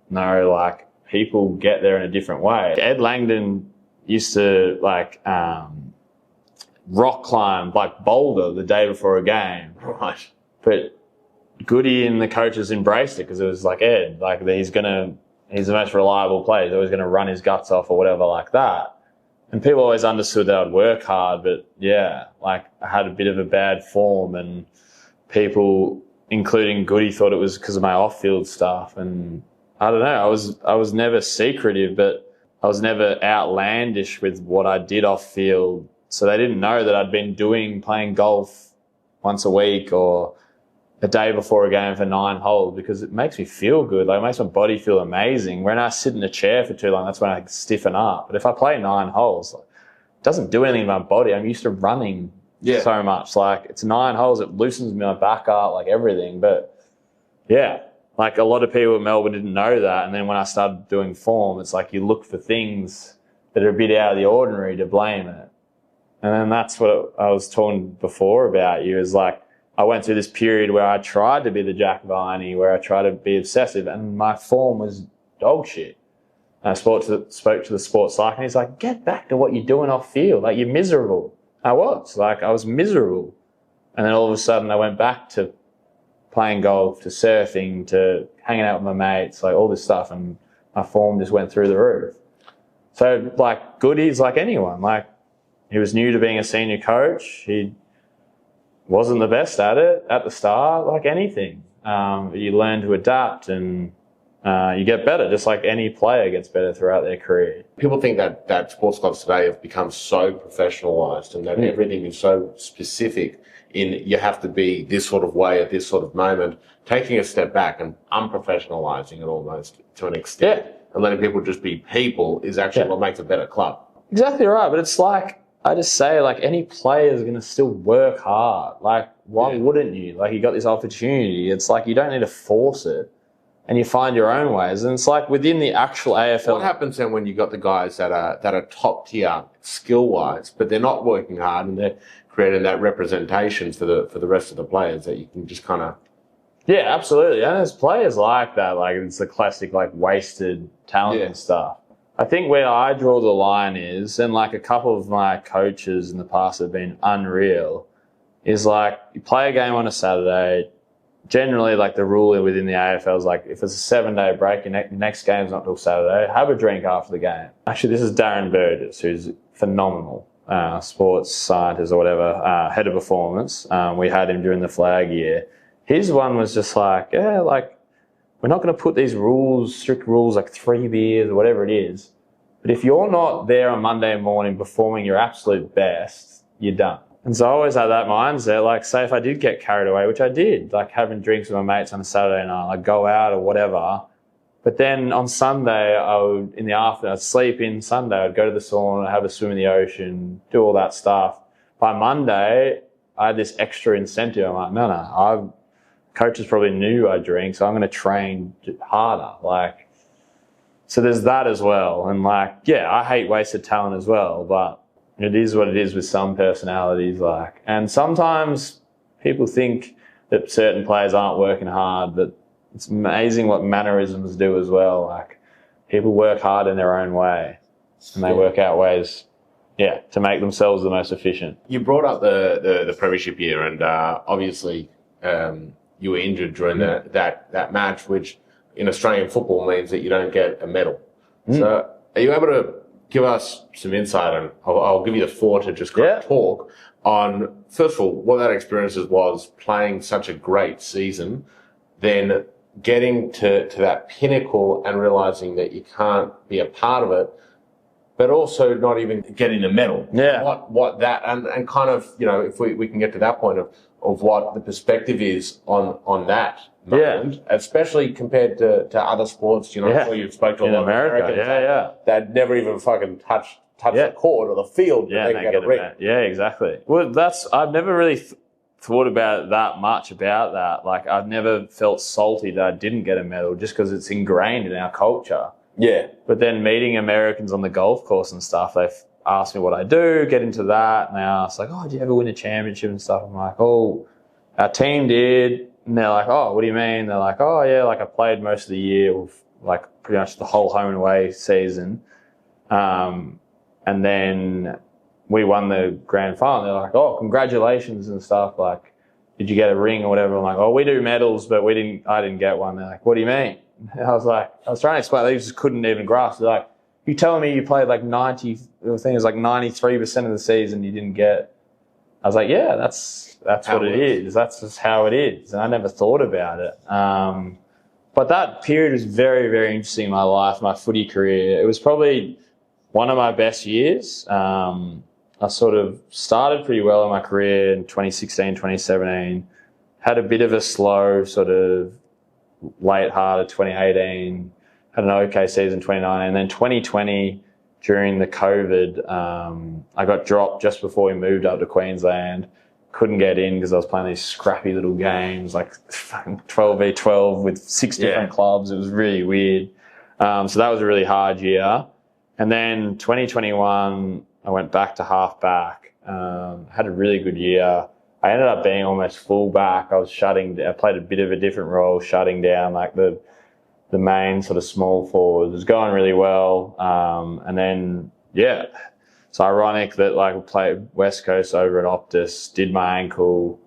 [SPEAKER 1] no, like, people get there in a different way. Ed Langdon used to, like, rock climb like Boulder the day before a game.
[SPEAKER 2] Right.
[SPEAKER 1] But Goody and the coaches embraced it because it was like, Ed, like he's the most reliable player. He's always going to run his guts off or whatever like that. And people always understood that I'd work hard, but yeah, like I had a bit of a bad form and people, including Goody, thought it was because of my off-field stuff. And I don't know, I was never secretive, but I was never outlandish with what I did off-field. So they didn't know that I'd been playing golf once a week or a day before a game for 9 holes, because it makes me feel good. Like, it makes my body feel amazing. When I sit in a chair for too long, that's when I stiffen up. But if I play 9 holes, it doesn't do anything to my body. I'm used to running so much. Like, it's 9 holes. It loosens my back up, like everything. But yeah, like a lot of people in Melbourne didn't know that. And then when I started doing form, it's like you look for things that are a bit out of the ordinary to blame it. And then that's what I was talking before about you, is like, I went through this period where I tried to be the Jack Viney, where I tried to be obsessive, and my form was dog shit. And I spoke to the sports psych, and he's like, get back to what you're doing off field. Like, you're miserable. I was. Like, I was miserable. And then all of a sudden I went back to playing golf, to surfing, to hanging out with my mates, like all this stuff, and my form just went through the roof. So, like, Goodie's like anyone. Like, he was new to being a senior coach. He wasn't the best at it at the start, like anything. You learn to adapt and you get better, just like any player gets better throughout their career.
[SPEAKER 2] People think that sports clubs today have become so professionalised and that everything is so specific in you have to be this sort of way at this sort of moment, taking a step back and unprofessionalising it almost to an extent and letting people just be people is actually what makes a better club.
[SPEAKER 1] Exactly right, but it's like, I just say, like, any player is going to still work hard. Like, why wouldn't you? Like, you got this opportunity. It's like you don't need to force it and you find your own ways. And it's like within the actual AFL.
[SPEAKER 2] What happens then when you got the guys that are top tier skill-wise, but they're not working hard and they're creating that representation for the rest of the players that you can just kind of...
[SPEAKER 1] Yeah, absolutely. And there's players like that. Like, it's the classic, like, wasted talent and stuff. I think where I draw the line is, and like a couple of my coaches in the past have been unreal, is like you play a game on a Saturday. Generally, like the rule within the AFL is like if it's a 7-day break, your next game's not till Saturday, have a drink after the game. Actually, this is Darren Burgess, who's phenomenal, sports scientist or whatever, head of performance. We had him during the flag year. His one was just like, we're not going to put these rules, strict rules, like 3 beers or whatever it is. But if you're not there on Monday morning performing your absolute best, you're done. And so I always had that mindset, like, say if I did get carried away, which I did, like having drinks with my mates on a Saturday night, I'd go out or whatever. But then on Sunday, in the afternoon, I'd sleep in Sunday, I'd go to the sauna, have a swim in the ocean, do all that stuff. By Monday, I had this extra incentive. I'm like, coaches probably knew I drink, so I'm going to train harder. Like, so there's that as well. And like, I hate wasted talent as well, but it is what it is with some personalities. Like, and sometimes people think that certain players aren't working hard, but it's amazing what mannerisms do as well. Like, people work hard in their own way, and they work out ways, to make themselves the most efficient.
[SPEAKER 2] You brought up the Premiership year, and obviously. You were injured during that match, which in Australian football means that you don't get a medal. So are you able to give us some insight, and I'll give you the floor to just kind of talk on, first of all, what that experience was playing such a great season, then getting to that pinnacle and realising that you can't be a part of it, but also not even getting a medal.
[SPEAKER 1] Yeah.
[SPEAKER 2] What that, and kind of, if we can get to that point of what the perspective is on that moment, especially compared to other sports. I'm sure you've spoke to a lot of Americans that never even fucking touch the court or the field.
[SPEAKER 1] Yeah, they get a ring. Yeah, exactly. Well, I've never really thought about that much about that. Like, I've never felt salty that I didn't get a medal just because it's ingrained in our culture.
[SPEAKER 2] Yeah.
[SPEAKER 1] But then meeting Americans on the golf course and stuff, they've asked me what I do, get into that, and they ask, like, oh, did you ever win a championship and stuff? I'm like, oh, our team did. And they're like, oh, what do you mean? They're like, oh, yeah, like I played most of the year with, like, pretty much the whole home and away season. And then we won the grand final. They're like, oh, congratulations and stuff. Like, did you get a ring or whatever? I'm like, oh, we do medals, but I didn't get one. They're like, what do you mean? And I was trying to explain. They just couldn't even grasp. They're like, you telling me you played like 93% of the season you didn't get? I was like, yeah, that's what it is. That's just how it is. And I never thought about it. But that period was very, very interesting in my life, my footy career. It was probably one of my best years. I sort of started pretty well in my career in 2016, 2017. Had a bit of a slow sort of late-hearted 2018. Had an okay season 2019. And then 2020, during the COVID, I got dropped just before we moved up to Queensland. Couldn't get in because I was playing these scrappy little games, like fucking 12v12 with 6 different clubs. It was really weird. So that was a really hard year. And then 2021, I went back to half-back. Had a really good year. I ended up being almost full-back. I played a bit of a different role, shutting down like the main sort of small forwards. It was going really well. And then, It's ironic that like I played West Coast over at Optus, did my ankle,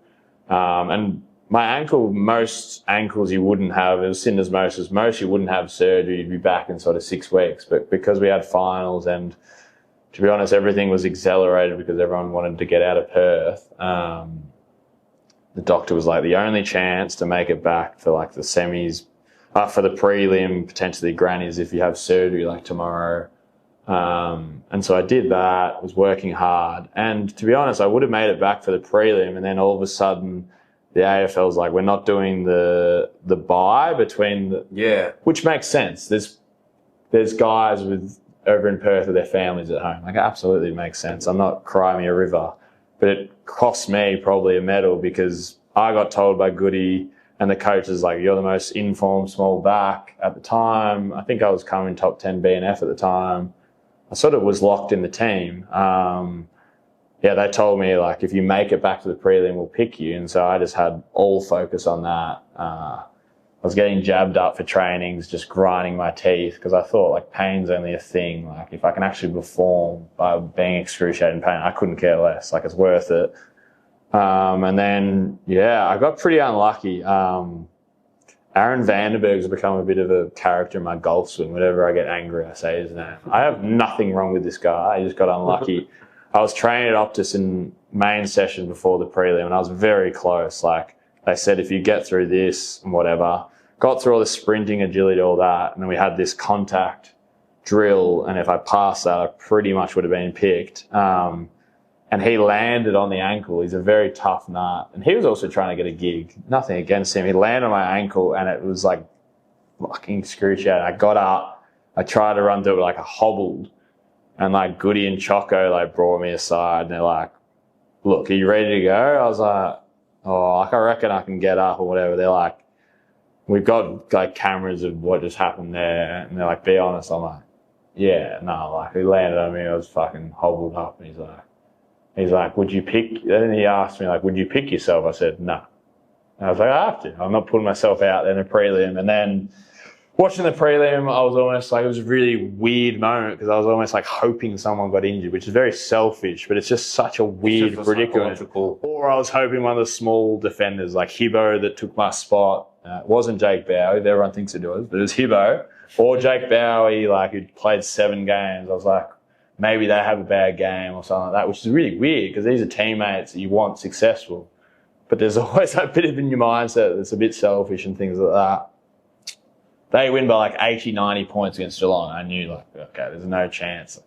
[SPEAKER 1] and my ankle, most ankles you wouldn't have, it was syndesmosis, most you wouldn't have surgery, you'd be back in sort of 6 weeks. But because we had finals and, to be honest, everything was accelerated because everyone wanted to get out of Perth, the doctor was like, the only chance to make it back for like the semis, for the prelim, potentially grannies if you have surgery like tomorrow. And so I did that, was working hard. And to be honest, I would have made it back for the prelim. And then all of a sudden the AFL's like, we're not doing the bye between which makes sense. There's guys over in Perth with their families at home. Like, absolutely makes sense. I'm not crying me a river, but it cost me probably a medal because I got told by Goody and the coach is like, you're the most informed small back at the time. I think I was coming top 10 BNF at the time. I sort of was locked in the team. They told me, like, if you make it back to the prelim, we'll pick you. And so I just had all focus on that. I was getting jabbed up for trainings, just grinding my teeth because I thought, like, pain's only a thing. Like, if I can actually perform by being excruciating pain, I couldn't care less. Like, it's worth it. And then, I got pretty unlucky. Aaron Vandenberg's become a bit of a character in my golf swing. Whenever I get angry, I say his name. I have nothing wrong with this guy. I just got unlucky. I was training at Optus in main session before the prelim, and I was very close. Like, they said, if you get through this and whatever, got through all the sprinting, agility, all that, and then we had this contact drill, and if I passed that, I pretty much would have been picked. And he landed on the ankle. He's a very tough nut. And he was also trying to get a gig. Nothing against him. He landed on my ankle and it was like fucking excruciating. I got up. I tried to run through it, like I hobbled. And like Goody and Choco like brought me aside and they're like, look, are you ready to go? I was like, oh, like I reckon I can get up or whatever. They're like, we've got like cameras of what just happened there. And they're like, be honest. I'm like, yeah, no, like he landed on me. I was fucking hobbled up and he's like, would you pick, and then he asked me, like, would you pick yourself? I said, no. And I was like, I have to. I'm not putting myself out there in the prelim. And then watching the prelim, I was almost like, it was a really weird moment because I was almost like hoping someone got injured, which is very selfish, but it's just such a weird predicament. Or I was hoping one of the small defenders, like Hibbo that took my spot. It wasn't Jake Bowie. Everyone thinks it was, but it was Hibbo. Or Jake Bowie, like, who played 7 games. I was like, maybe they have a bad game or something like that, which is really weird because these are teammates that you want successful. But there's always that bit of in your mindset that's a bit selfish and things like that. They win by like 80, 90 points against Geelong. I knew, like, okay, there's no chance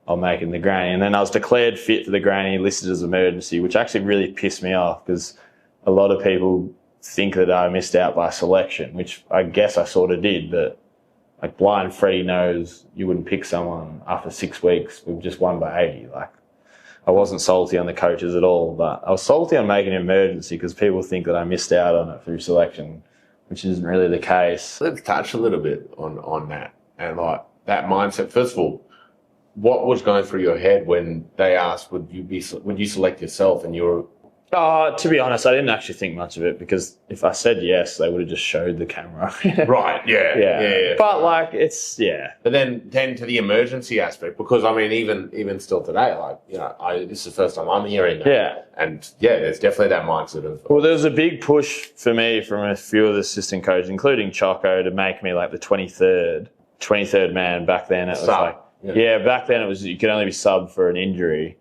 [SPEAKER 1] of making the granny. And then I was declared fit for the granny, listed as emergency, which actually really pissed me off because a lot of people think that I missed out by selection, which I guess I sort of did, but like blind Freddie knows you wouldn't pick someone after 6 weeks. We've just won by 80. Like, I wasn't salty on the coaches at all, but I was salty on making an emergency because people think that I missed out on it through selection, which isn't really the case.
[SPEAKER 2] Let's touch a little bit on that and like that mindset. First of all, what was going through your head when they asked, would you select yourself? And you were,
[SPEAKER 1] to be honest, I didn't actually think much of it because if I said yes, they would have just showed the camera.
[SPEAKER 2] right, yeah.
[SPEAKER 1] But like, it's,
[SPEAKER 2] But then to the emergency aspect, because I mean, even still today, like, you know, this is the first time I'm hearing that.
[SPEAKER 1] Yeah.
[SPEAKER 2] And yeah, there's definitely that mindset of.
[SPEAKER 1] Well, there was a big push for me from a few of the assistant coaches, including Choco, to make me like the 23rd man. Back then it was back then it was, you could only be subbed for an injury.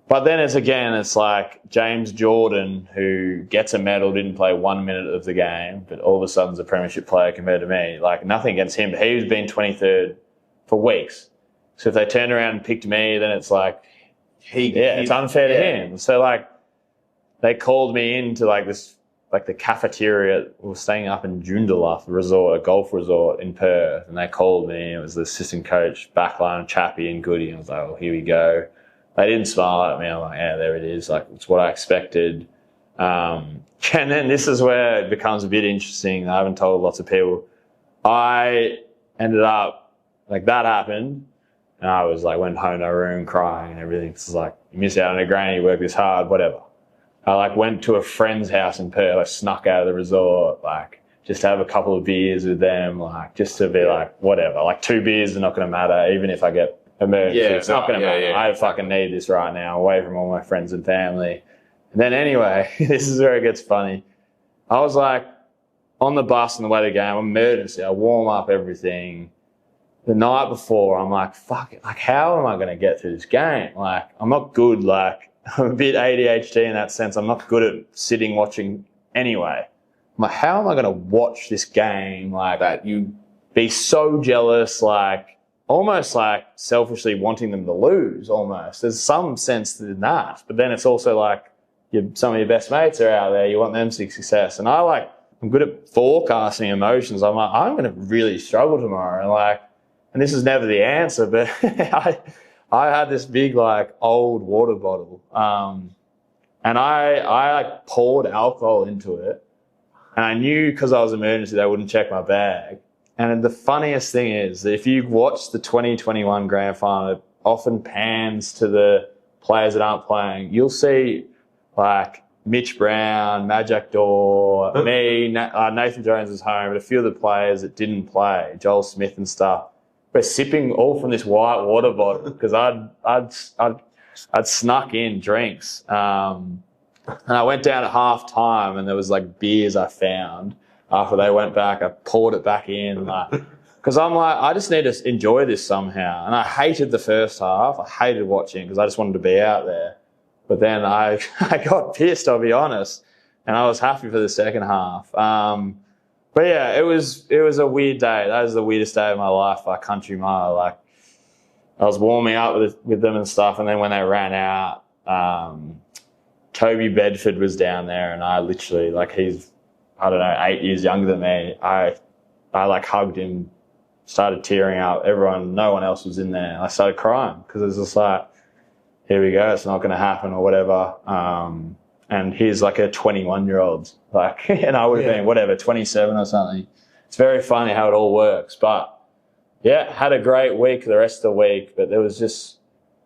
[SPEAKER 1] But then it's like James Jordan, who gets a medal, didn't play 1 minute of the game, but all of a sudden is a premiership player compared to me. Like, nothing against him, but he's been 23rd for weeks. So if they turned around and picked me, then it's like, it's unfair to him. So like, they called me into like this, like the cafeteria. We were staying up in Joondalup resort, a golf resort in Perth, and they called me. It was the assistant coach, backline, Chappie and Goody. And I was like, oh, here we go. They didn't smile at me. I'm like, yeah, there it is. Like, it's what I expected. And then this is where it becomes a bit interesting. I haven't told lots of people. I ended up, like, that happened. And I was like, went home to my room crying and everything. It's like, you miss out on a granny, you work this hard, whatever. I like went to a friend's house in Perth. I snuck out of the resort, like, just to have a couple of beers with them, like, just to be like, whatever. Like, 2 beers are not going to matter, even if I get emergency.
[SPEAKER 2] Yeah,
[SPEAKER 1] It's not going to matter.
[SPEAKER 2] yeah.
[SPEAKER 1] I fucking need this right now, away from all my friends and family. And then anyway, this is where it gets funny. I was like on the bus on the way to the game, emergency. I warm up everything. The night before, I'm like, fuck it. Like, how am I going to get through this game? Like, I'm not good. Like, I'm a bit ADHD in that sense. I'm not good at sitting watching anyway. I'm like, how am I going to watch this game? Like, that you be so jealous, like, almost like selfishly wanting them to lose almost. There's some sense in that. But then it's also like some of your best mates are out there. You want them to success. And I'm good at forecasting emotions. I'm like, I'm going to really struggle tomorrow. And this is never the answer, but I had this big, like, old water bottle. And I like poured alcohol into it. And I knew because I was emergency, they wouldn't check my bag. And the funniest thing is that if you watch the 2021 grand final, it often pans to the players that aren't playing. You'll see, like, Mitch Brown, Majak Dor, me, Nathan Jones was home, but a few of the players that didn't play, Joel Smith and stuff, we're sipping all from this white water bottle because I'd snuck in drinks. And I went down at half time and there was like beers I found after they went back. I poured it back in because I'm like, I just need to enjoy this somehow. And I hated the first half. I hated watching because I just wanted to be out there. But then I got pissed, I'll be honest, and I was happy for the second half. But yeah, it was a weird day. That was the weirdest day of my life by country mile. Like, I was warming up with them and stuff, and then when they ran out, Toby Bedford was down there, and I literally, like, he's, I don't know, 8 years younger than me. I like hugged him, started tearing up. No one else was in there. I started crying because it was just like, here we go, it's not going to happen or whatever. And he's like a 21-year-old, like, and I would have been, 27 or something. It's very funny how it all works. But, yeah, had a great week the rest of the week, but there was just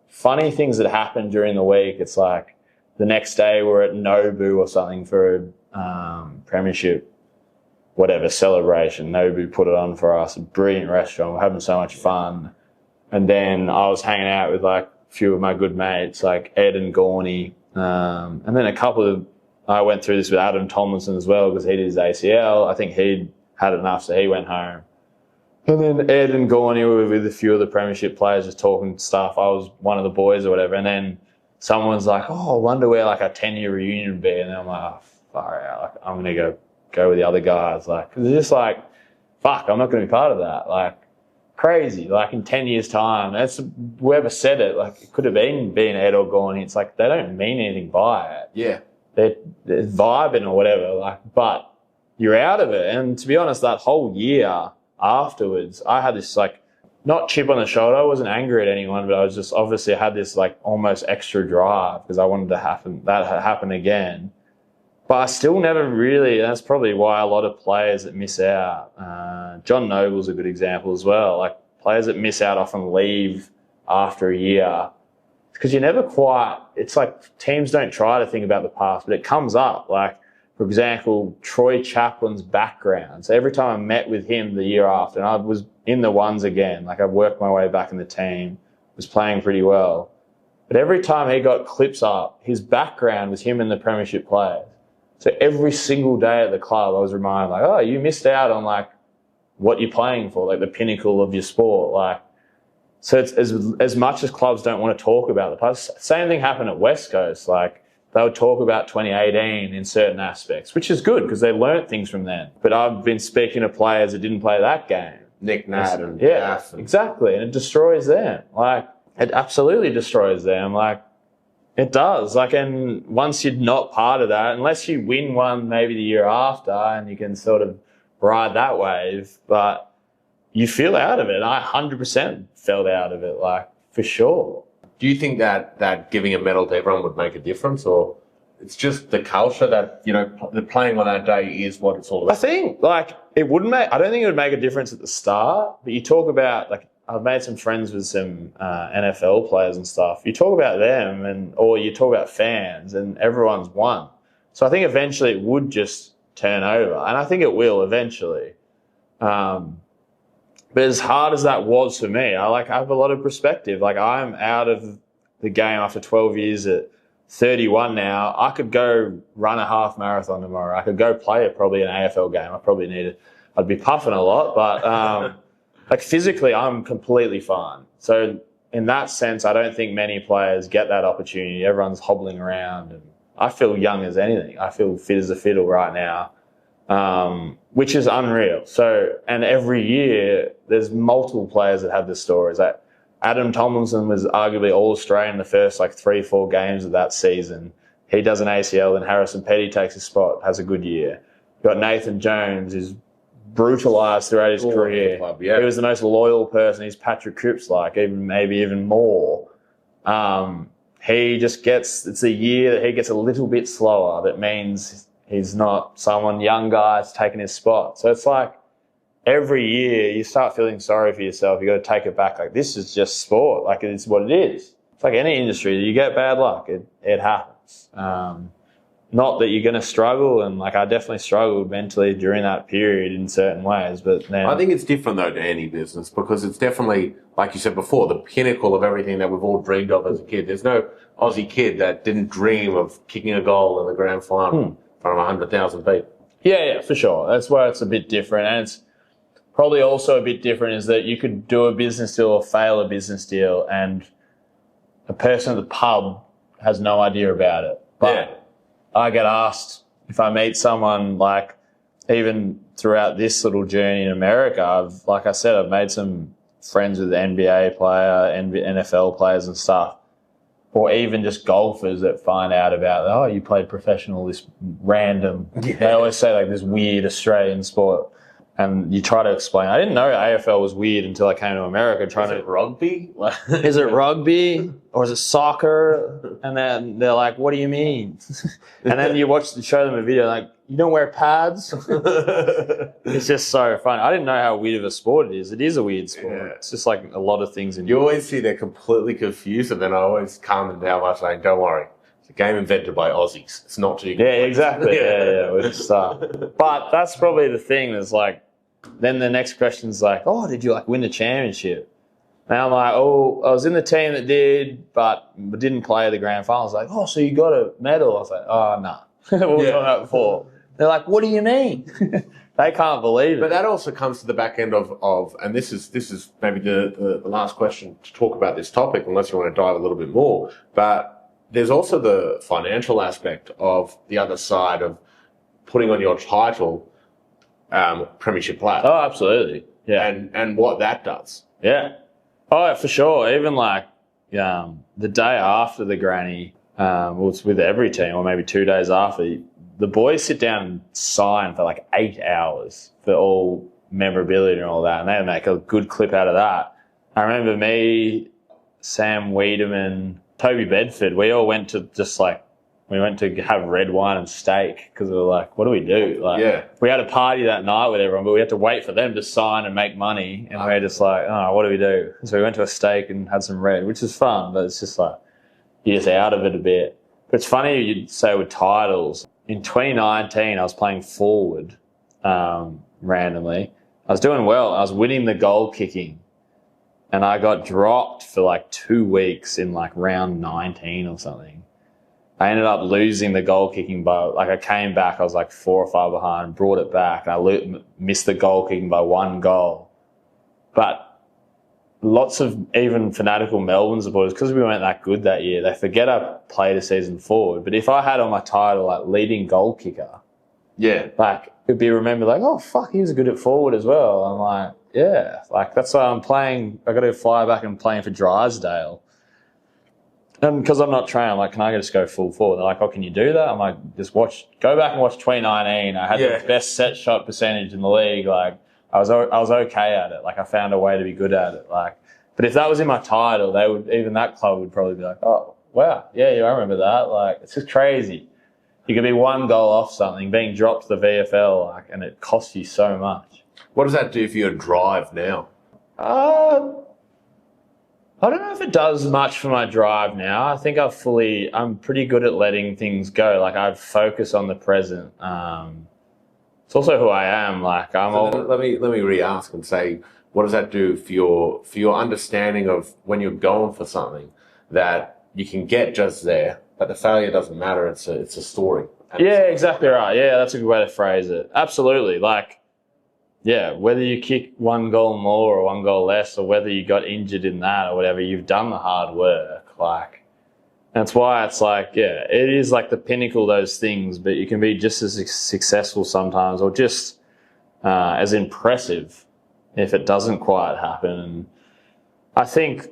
[SPEAKER 1] funny things that happened during the week. It's like the next day we're at Nobu or something for a Premiership, celebration. Nobu put it on for us, a brilliant restaurant. We're having so much fun. And then I was hanging out with, like, a few of my good mates, like Ed and Gorney. And then I went through this with Adam Tomlinson as well because he did his ACL. I think he'd had enough, so he went home. And then Ed and Gorney were with a few of the Premiership players just talking stuff. I was one of the boys or whatever. And then someone's like, oh, I wonder where like a 10-year reunion would be. And then I'm like, oh, far out. Like, I'm going to go with the other guys. Like, cause it's just like, fuck, I'm not going to be part of that. Like, crazy. Like, in 10 years' time, that's whoever said it. Like, it could have been Ed or Gorney. It's like, they don't mean anything by it.
[SPEAKER 2] Yeah.
[SPEAKER 1] They're vibing or whatever. Like, but you're out of it. And to be honest, that whole year afterwards, I had this, like, not chip on the shoulder. I wasn't angry at anyone, but I was just obviously had this, like, almost extra drive because I wanted that happen again. But I still never really, that's probably why a lot of players that miss out. John Noble's a good example as well. Like, players that miss out often leave after a year because you never quite, it's like teams don't try to think about the past, but it comes up. Like, for example, Troy Chaplin's background. So every time I met with him the year after, and I was in the ones again, like I worked my way back in the team, was playing pretty well. But every time he got clips up, his background was him in the Premiership players. So every single day at the club, I was reminded, like, oh, you missed out on, like, what you're playing for, like the pinnacle of your sport. Like, so it's as much as clubs don't want to talk about the past. Same thing happened at West Coast. Like, they would talk about 2018 in certain aspects, which is good because they learnt things from then. But I've been speaking to players that didn't play that game.
[SPEAKER 2] Nick Nat and
[SPEAKER 1] Gaff. Exactly. And it destroys them. Like, it absolutely destroys them. Like, it does. Like, and once you're not part of that, unless you win one maybe the year after and you can sort of ride that wave, but you feel out of it. I 100% felt out of it, like, for sure.
[SPEAKER 2] Do you think that giving a medal to everyone would make a difference, or it's just the culture that, you know, the playing on that day is what it's all about?
[SPEAKER 1] I think, like, I don't think it would make a difference at the start, but you talk about, like, I've made some friends with some NFL players and stuff. You talk about them or you talk about fans and everyone's won. So I think eventually it would just turn over, and I think it will eventually. But as hard as that was for me, I have a lot of perspective. Like, I'm out of the game after 12 years at 31 now. I could go run a half marathon tomorrow. I could go play probably an AFL game. I'd be puffing a lot, but like physically, I'm completely fine. So in that sense, I don't think many players get that opportunity. Everyone's hobbling around, and I feel young as anything. I feel fit as a fiddle right now. Which is unreal. So, and every year there's multiple players that have this stories. Like Adam Tomlinson was arguably All-Australian in the first 3-4 games of that season. He does an ACL, and Harrison Petty takes his spot, has a good year. You've got Nathan Jones, who's brutalised throughout his career.
[SPEAKER 2] Club, yeah.
[SPEAKER 1] He was the most loyal person. He's Patrick Cripps maybe even more. He just it's a year that he gets a little bit slower. That means he's not someone young guy's taking his spot. So it's like every year you start feeling sorry for yourself. You got to take it back. Like, this is just sport. Like, it's what it is. It's like any industry. You get bad luck. It happens. Not that you're going to struggle. And I definitely struggled mentally during that period in certain ways. But then
[SPEAKER 2] I think it's different though to any business, because it's definitely, like you said before, the pinnacle of everything that we've all dreamed of as a kid. There's no Aussie kid that didn't dream of kicking a goal in the grand final. From 100,000 people.
[SPEAKER 1] Yeah, for sure. That's where it's a bit different. And it's probably also a bit different is that you could do a business deal or fail a business deal, and a person at the pub has no idea about it. But I get asked if I meet someone, even throughout this little journey in America, I've made some friends with NBA player, NFL players and stuff. Or even just golfers that find out about, you played professional, this random. Yeah. They always say this weird Australian sport. And you try to explain. I didn't know AFL was weird until I came to America.
[SPEAKER 2] Is it rugby?
[SPEAKER 1] Is it rugby? Or is it soccer? And then they're like, what do you mean? And then you show them a video you don't wear pads? It's just so funny. I didn't know how weird of a sport it is. It is a weird sport. Yeah. It's just a lot of things.
[SPEAKER 2] You always see they're completely confused, and then I always calm them down by saying, don't worry. It's a game invented by Aussies. It's not too.
[SPEAKER 1] Yeah, exactly. Yeah. We just, but that's probably the thing that's then the next question's did you win the championship? And I'm I was in the team that did, but didn't play the grand final. I was so you got a medal? I was oh, no. What were we talking about before? They're what do you mean? They can't believe it.
[SPEAKER 2] But that also comes to the back end of and this is maybe the last question to talk about this topic, unless you want to dive a little bit more. But there's also the financial aspect of the other side of putting on your title, Premiership player.
[SPEAKER 1] Oh, absolutely. Yeah.
[SPEAKER 2] And what that does.
[SPEAKER 1] Yeah. Oh, for sure. Even the day after the granny, it's with every team, or maybe 2 days after, the boys sit down and sign for 8 hours for all memorability and all that, and they make a good clip out of that. I remember me, Sam Wiedemann, Toby Bedford, we all went to we went to have red wine and steak because we were what do we do? We had a party that night with everyone, but we had to wait for them to sign and make money, and we were just what do we do? So we went to a steak and had some red, which is fun, but it's just you're just out of it a bit. But it's funny you'd say with titles. In 2019, I was playing forward randomly. I was doing well. I was winning the goal kicking, and I got dropped for 2 weeks in round 19 or something. I ended up losing the goal kicking by, I came back, I was 4 or 5 behind, brought it back, and I missed the goal kicking by 1 goal. But lots of even fanatical Melbourne supporters, because we weren't that good that year, they forget I played a season forward. But if I had on my title leading goal kicker, it'd be remembered oh fuck, he was good at forward as well. I'm that's why I'm playing. I got to fly back and playing for Drysdale. And because I'm not trained, I'm can I just go full forward? They're can you do that? I'm go back and watch 2019. I had the best set shot percentage in the league. I was okay at it. I found a way to be good at it. But if that was in my title, even that club would probably be oh wow, yeah, I remember that. It's just crazy. You could be 1 goal off something, being dropped to the VFL, and it costs you so much.
[SPEAKER 2] What does that do for your drive now?
[SPEAKER 1] I don't know if it does much for my drive now. I think I'm pretty good at letting things go. I focus on the present. It's also who I am.
[SPEAKER 2] Let me re-ask and say, what does that do for your understanding of when you're going for something that you can get just there, but the failure doesn't matter. It's a story.
[SPEAKER 1] Yeah, exactly right. Yeah, that's a good way to phrase it. Absolutely. Like, yeah, whether you kick one goal more or one goal less, or whether you got injured in that or whatever, you've done the hard work. Like, that's why it's like, yeah, it is like the pinnacle of those things, but you can be just as successful sometimes, or just as impressive if it doesn't quite happen. And I think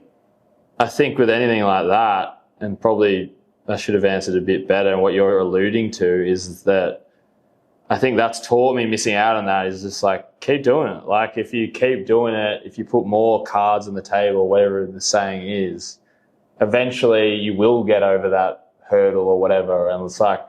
[SPEAKER 1] with anything like that, and probably I should have answered a bit better, and what you're alluding to is that I think that's taught me missing out on that is just like, keep doing it. Like, if you keep doing it, if you put more cards on the table, whatever the saying is, eventually you will get over that hurdle or whatever. And it's like,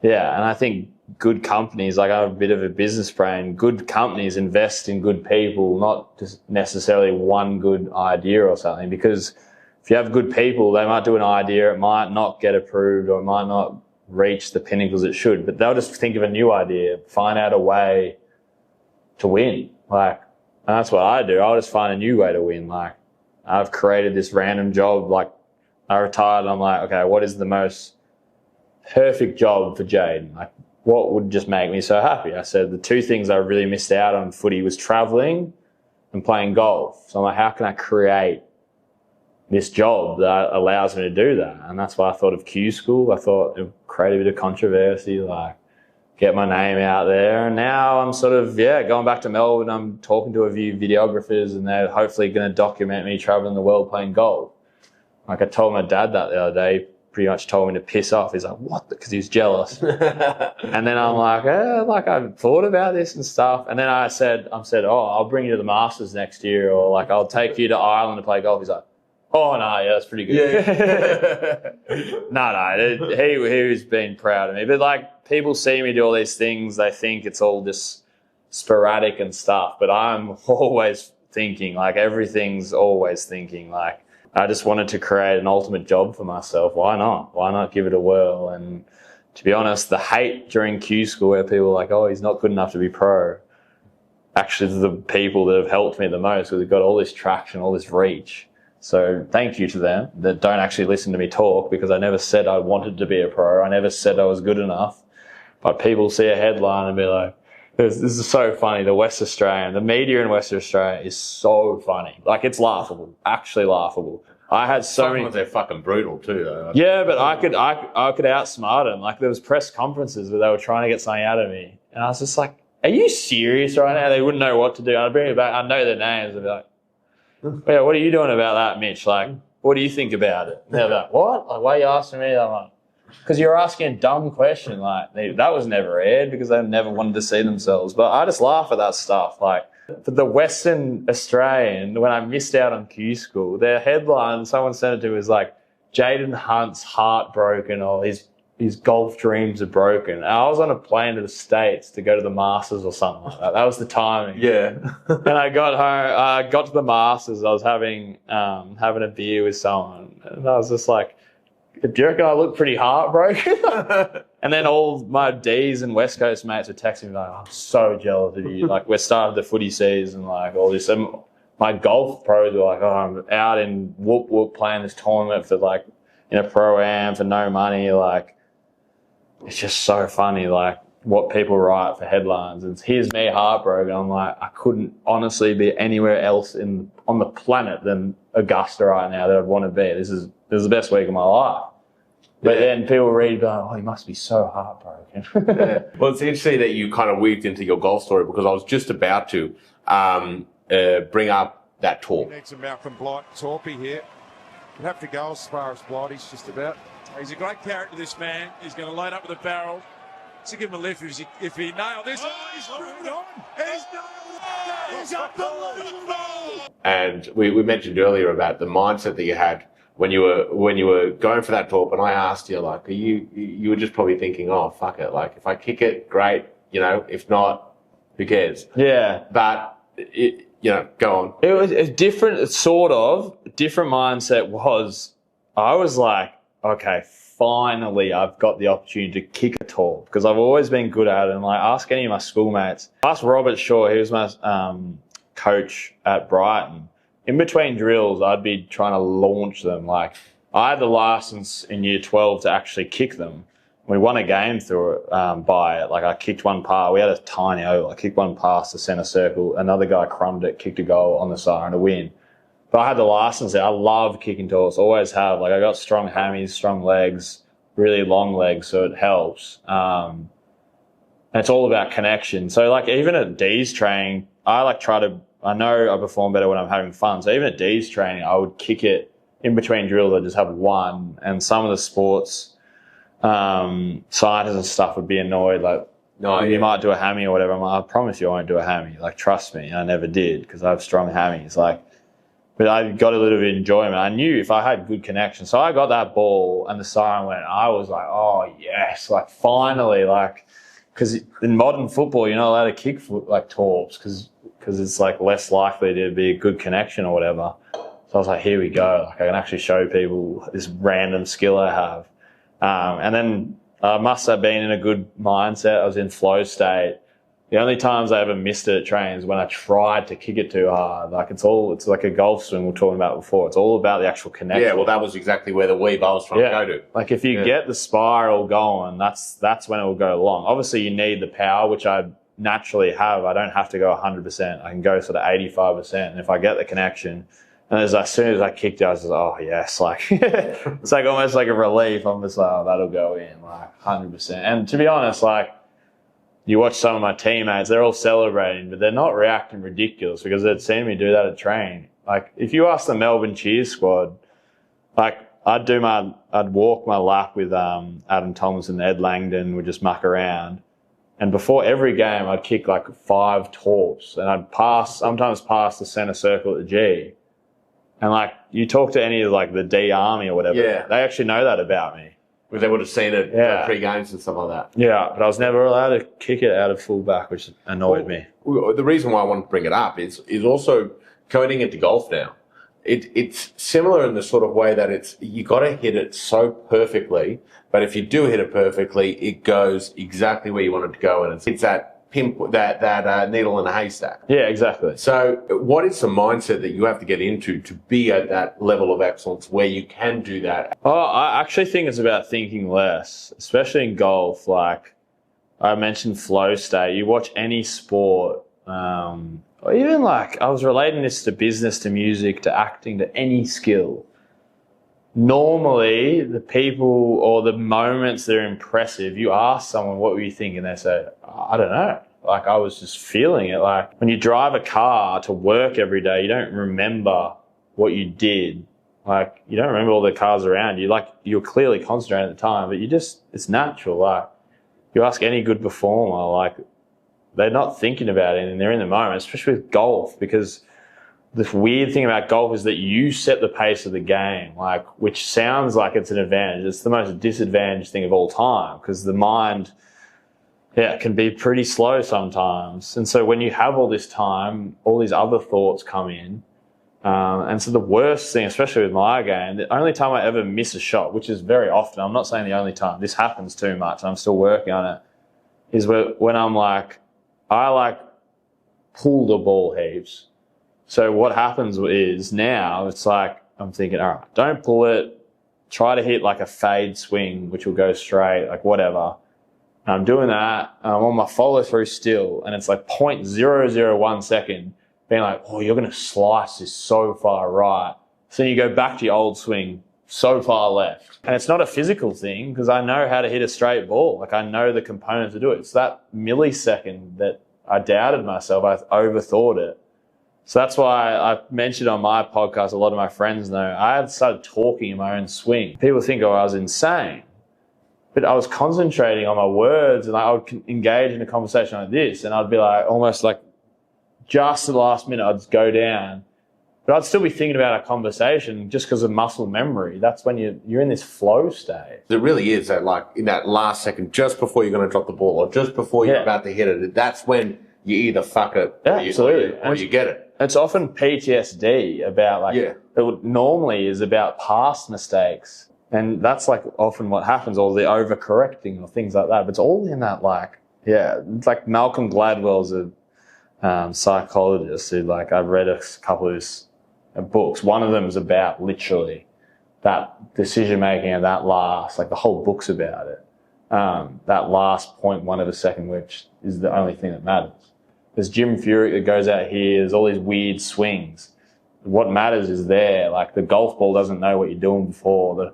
[SPEAKER 1] yeah, and I think good companies, like I have a bit of a business brain, good companies invest in good people, not just necessarily one good idea or something, because if you have good people, they might do an idea, it might not get approved or it might not reach the pinnacles it should, but they'll just think of a new idea, find out a way to win. Like, and that's what I do. I'll just find a new way to win. Like, I've created this random job. Like, I retired and I'm like, okay, what is the most perfect job for Jayden? Like, what would just make me so happy? I said the two things I really missed out on footy was traveling and playing golf. So I'm like, how can I create this job that allows me to do that? And that's why I thought of Q School. I thought it would create a bit of controversy, like get my name out there. And now I'm sort of, going back to Melbourne. I'm talking to a few videographers and they're hopefully going to document me traveling the world playing golf. Like, I told my dad that the other day, pretty much told me to piss off. He's like, what? Because he's jealous. And then I'm like, I've thought about this and stuff. And then I said, oh, I'll bring you to the Masters next year, or like, I'll take you to Ireland to play golf. He's like, oh, no, yeah, that's pretty good. Yeah. No, he was being proud of me. But, like, people see me do all these things. They think it's all just sporadic and stuff. But I'm always thinking, like, everything's always thinking. Like, I just wanted to create an ultimate job for myself. Why not? Why not give it a whirl? And to be honest, the hate during Q School where people were like, oh, he's not good enough to be pro, actually the people that have helped me the most, because we've got all this traction, all this reach. So thank you to them that don't actually listen to me talk, because I never said I wanted to be a pro. I never said I was good enough. But people see a headline and be like, this is so funny. The West Australian, the media in Western Australia is so funny. Like, it's laughable, actually laughable. I had so many.
[SPEAKER 2] Sometimes they're fucking brutal too, though.
[SPEAKER 1] Yeah, but I could outsmart them. Like, there was press conferences where they were trying to get something out of me, and I was just like, "Are you serious right now?" They wouldn't know what to do. I'd bring it back. I know their names. I'd be like, "Yeah, what are you doing about that, Mitch? Like, what do you think about it?" And they're like, "What? Like, why are you asking me?" I'm like, because you're asking a dumb question. Like, that was never aired because they never wanted to see themselves. But I just laugh at that stuff. Like, for the Western Australian, when I missed out on Q School, their headline, someone sent it to me, was like, Jayden Hunt's heartbroken, or his golf dreams are broken. And I was on a plane to the States to go to the Masters or something like that. That was the timing.
[SPEAKER 2] Yeah.
[SPEAKER 1] And I got home, I got to the Masters, I was having a beer with someone, and I was just like, do you reckon I look pretty heartbroken? And then all my D's and West Coast mates were texting me like, I'm so jealous of you. Like, we're starting the footy season, like all this. And my golf pros were like, oh, I'm out in Whoop Whoop playing this tournament for like, in a pro-am for no money. Like, it's just so funny, like, what people write for headlines. And here's me heartbroken. I'm like, I couldn't honestly be anywhere else on the planet than Augusta right now that I'd want to be. This is the best week of my life. But then people read, going, oh, he must be so heartbroken.
[SPEAKER 2] Yeah. Well, it's interesting that you kind of weaved into your golf story, because I was just about to bring up that talk.
[SPEAKER 5] Needs a Malcolm Blight Torpy here. You'd have to go as far as Blighty's just about.
[SPEAKER 6] He's a great character, this man. He's going to load up with a barrel. To give him a lift if he nailed this. Oh, he's screwed on. He's nailed it. He's unbelievable.
[SPEAKER 2] And we mentioned earlier about the mindset that you had when you were going for that talk, and I asked you, like, you were just probably thinking, oh, fuck it, like, if I kick it, great, if not, who cares?
[SPEAKER 1] Yeah.
[SPEAKER 2] But go on.
[SPEAKER 1] It was a different mindset. I was like, okay, finally I've got the opportunity to kick a talk, because I've always been good at it. And like, ask any of my schoolmates. Ask Robert Shaw, he was my coach at Brighton, in between drills, I'd be trying to launch them. Like, I had the license in year 12 to actually kick them. We won a game through it, by it. Like, I kicked one pass. We had a tiny oval. I kicked one past the centre circle. Another guy crumbed it, kicked a goal on the siren to win. But I had the license there. I love kicking torps. Always have. Like, I got strong hammies, strong legs, really long legs, so it helps. And it's all about connection. So, like, even at D's training, I know I perform better when I'm having fun. So even at D's training, I would kick it in between drills. I'd just have one. And some of the sports scientists and stuff would be annoyed. Like, you might do a hammy or whatever. I'm like, I promise you I won't do a hammy. Like, trust me. And I never did because I have strong hammies. Like, but I got a little bit of enjoyment. I knew if I had good connection. So I got that ball and the siren went. I was like, oh, yes. Like, finally. Like, because in modern football, you're not allowed to kick like torps because it's like less likely to be a good connection or whatever. So I was like, here we go. Like, I can actually show people this random skill I have. And then I must have been in a good mindset. I was in flow state. The only times I ever missed it at training is when I tried to kick it too hard. Like, it's like a golf swing we were talking about before. It's all about the actual connection.
[SPEAKER 2] Yeah, well, that was exactly where the weave I was trying to go to.
[SPEAKER 1] Like, if you get the spiral going, that's when it will go long. Obviously, you need the power, which I naturally have. I don't have to go 100%. I can go sort of 85%. And if I get the connection, and as soon as I kicked it, I was just, oh, yes. Like, it's like almost like a relief. I'm just like, oh, that'll go in, like, 100%. And to be honest, like, you watch some of my teammates, they're all celebrating, but they're not reacting ridiculous because they'd seen me do that at training. Like, if you ask the Melbourne cheer squad, like, I'd walk my lap with Adam Thomas and Ed Langdon, we'd just muck around. And before every game, I'd kick like 5 torps and I'd sometimes pass the centre circle at the G. And like, you talk to any of like the D Army or whatever, they actually know that about me.
[SPEAKER 2] Because they would have seen it pre-games and stuff like that.
[SPEAKER 1] Yeah, but I was never allowed to kick it out of fullback, which annoyed me.
[SPEAKER 2] The reason why I want to bring it up is also coding into golf now. It's similar in the sort of way that you got to hit it so perfectly, but if you do hit it perfectly, it goes exactly where you want it to go, and it's that that needle in a haystack.
[SPEAKER 1] Yeah, exactly.
[SPEAKER 2] So what is the mindset that you have to get into to be at that level of excellence where you can do that?
[SPEAKER 1] Oh, I actually think it's about thinking less, especially in golf. Like I mentioned flow state. You watch any sport, or even like I was relating this to business, to music, to acting, to any skill. Normally, the people or the moments that are impressive, you ask someone, what were you thinking? They say, I don't know. Like, I was just feeling it. Like, when you drive a car to work every day, you don't remember what you did. Like, you don't remember all the cars around you. Like, you're clearly concentrating at the time, but it's natural. Like, you ask any good performer, like, they're not thinking about it and they're in the moment, especially with golf, because the weird thing about golf is that you set the pace of the game, like, which sounds like it's an advantage. It's the most disadvantaged thing of all time because the mind, can be pretty slow sometimes. And so when you have all this time, all these other thoughts come in. And so the worst thing, especially with my game, the only time I ever miss a shot, which is very often, I'm not saying the only time, this happens too much, and I'm still working on it, is when I'm like, I pull the ball heaps. So what happens is now it's like I'm thinking, all right, don't pull it. Try to hit like a fade swing, which will go straight, like whatever. And I'm doing that. And I'm on my follow through still. And it's like 0.001 second being like, oh, you're going to slice this so far right. So you go back to your old swing so far left. And it's not a physical thing because I know how to hit a straight ball. Like I know the components to do it. It's that millisecond that I doubted myself. I overthought it. So that's why I mentioned on my podcast, a lot of my friends know, I had started talking in my own swing. People think, I was insane. But I was concentrating on my words and I would engage in a conversation like this and I'd be like, almost like just at the last minute, I'd just go down. But I'd still be thinking about a conversation just because of muscle memory. That's when you're in this flow state.
[SPEAKER 2] It really is that like in that last second, just before you're going to drop the ball or just before you're about to hit it, that's when you either fuck it or you get it.
[SPEAKER 1] It's often PTSD about like, it normally is about past mistakes. And that's like often what happens, or the overcorrecting or things like that. But it's all in that it's like Malcolm Gladwell's psychologists who, like, I've read a couple of his books. One of them is about literally that decision making and that last, like the whole book's about it. That last 0.1 of a second, which is the only thing that matters. There's Jim Furyk that goes out here. There's all these weird swings. What matters is there. Like, the golf ball doesn't know what you're doing before.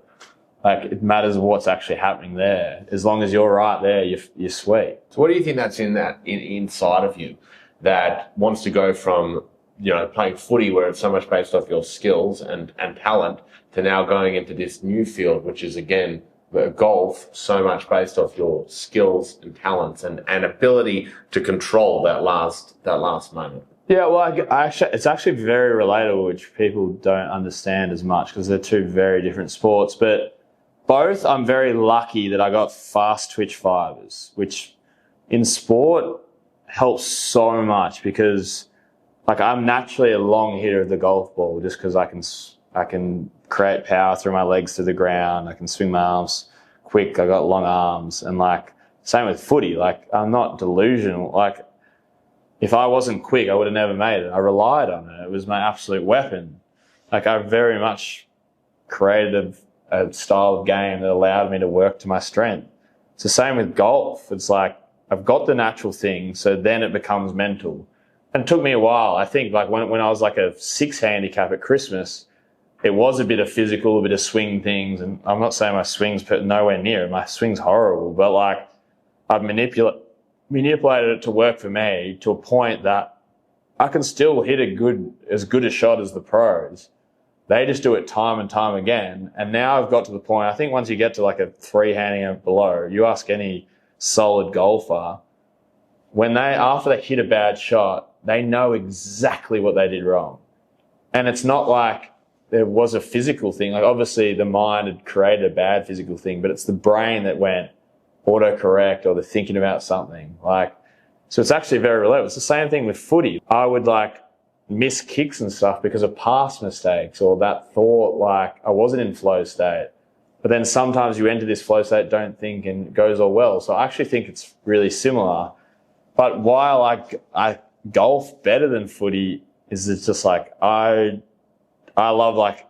[SPEAKER 1] It matters what's actually happening there. As long as you're right there, you're sweet.
[SPEAKER 2] So what do you think that's inside of you that wants to go from, playing footy where it's so much based off your skills and talent to now going into this new field, which is, again, golf, so much based off your skills and talents and ability to control that last moment?
[SPEAKER 1] Yeah, well, it's actually very relatable, which people don't understand as much because they're two very different sports. But both, I'm very lucky that I got fast twitch fibers, which in sport helps so much because, like, I'm naturally a long hitter of the golf ball just because I can create power through my legs to the ground. I can swing my arms quick. I got long arms. And, like, same with footy. Like, I'm not delusional. Like, if I wasn't quick, I would have never made it. I relied on it. It was my absolute weapon. Like, I very much created a style of game that allowed me to work to my strength. It's the same with golf. It's like, I've got the natural thing, so then it becomes mental. And it took me a while. I think, like, when I was like a 6 handicap at Christmas, it was a bit of physical, a bit of swing things. And I'm not saying my swing's nowhere near it. My swing's horrible. But, like, I've manipulated it to work for me to a point that I can still hit as good a shot as the pros. They just do it time and time again. And now I've got to the point, I think once you get to like a 3 handicap below, you ask any solid golfer, after they hit a bad shot, they know exactly what they did wrong. And it's not like there was a physical thing. Like, obviously the mind had created a bad physical thing, but it's the brain that went autocorrect or they're thinking about something. Like, so it's actually very relatable. It's the same thing with footy. I would, like, miss kicks and stuff because of past mistakes or that thought, like, I wasn't in flow state. But then sometimes you enter this flow state, don't think, and it goes all well. So I actually think it's really similar. But while I golf better than footy is it's just like, I love, like,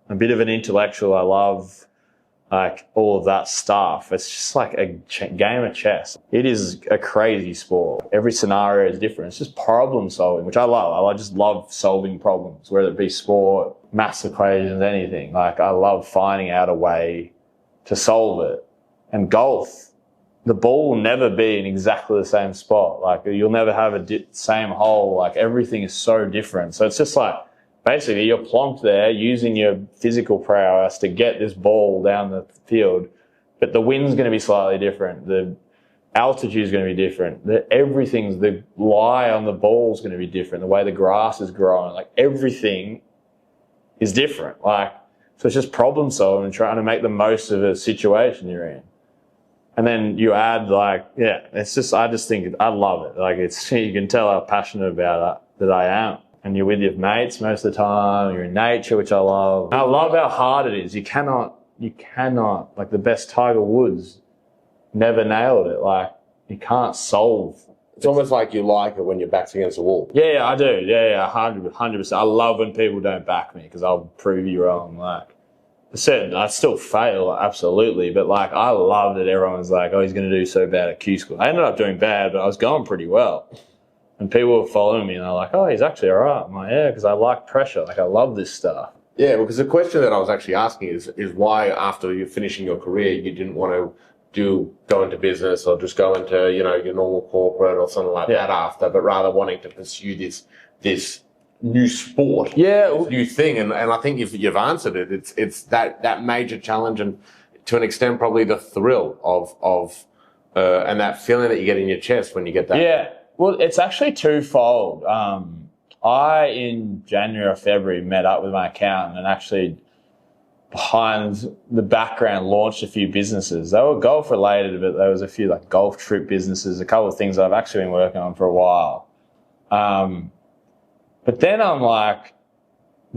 [SPEAKER 1] a bit of an intellectual. I love, like, all of that stuff. It's just like a game of chess. It is a crazy sport. Every scenario is different. It's just problem solving, which I love. I just love solving problems, whether it be sport, maths equations, anything. Like, I love finding out a way to solve it. And golf, the ball will never be in exactly the same spot. Like, you'll never have same hole. Like, everything is so different. So it's just like, basically, you're plonked there using your physical prowess to get this ball down the field, but the wind's going to be slightly different. The altitude's going to be different. The lie on the ball's going to be different. The way the grass is growing, like, everything is different. Like, so it's just problem solving and trying to make the most of a situation you're in. And then you add, like, it's just, I just think, I love it. Like, you can tell how passionate about it that I am. And you're with your mates most of the time. You're in nature, which I love. I love how hard it is. You cannot, like, the best Tiger Woods never nailed it. Like, you can't solve.
[SPEAKER 2] It's almost like you like it when your back's against the wall.
[SPEAKER 1] Yeah, I do. Yeah, 100%. I love when people don't back me because I'll prove you wrong. Like, I still fail, absolutely. But, like, I love that everyone was like, oh, he's going to do so bad at Q School. I ended up doing bad, but I was going pretty well. And people were following me and they're like, oh, he's actually all right. I'm like, yeah, because I like pressure. Like, I love this stuff.
[SPEAKER 2] Yeah, because the question that I was actually asking is why after you're finishing your career, you didn't want to go into business or just go into, your normal corporate or something like that after, but rather wanting to pursue this new sport, this new thing. And I think if you've answered it, it's that major challenge and to an extent probably the thrill of and that feeling that you get in your chest when you get that.
[SPEAKER 1] Yeah. Well, it's actually twofold. I, in January or February, met up with my accountant and actually, behind the background, launched a few businesses. They were golf related, but there was a few, like, golf trip businesses, a couple of things that I've actually been working on for a while. But then I'm like,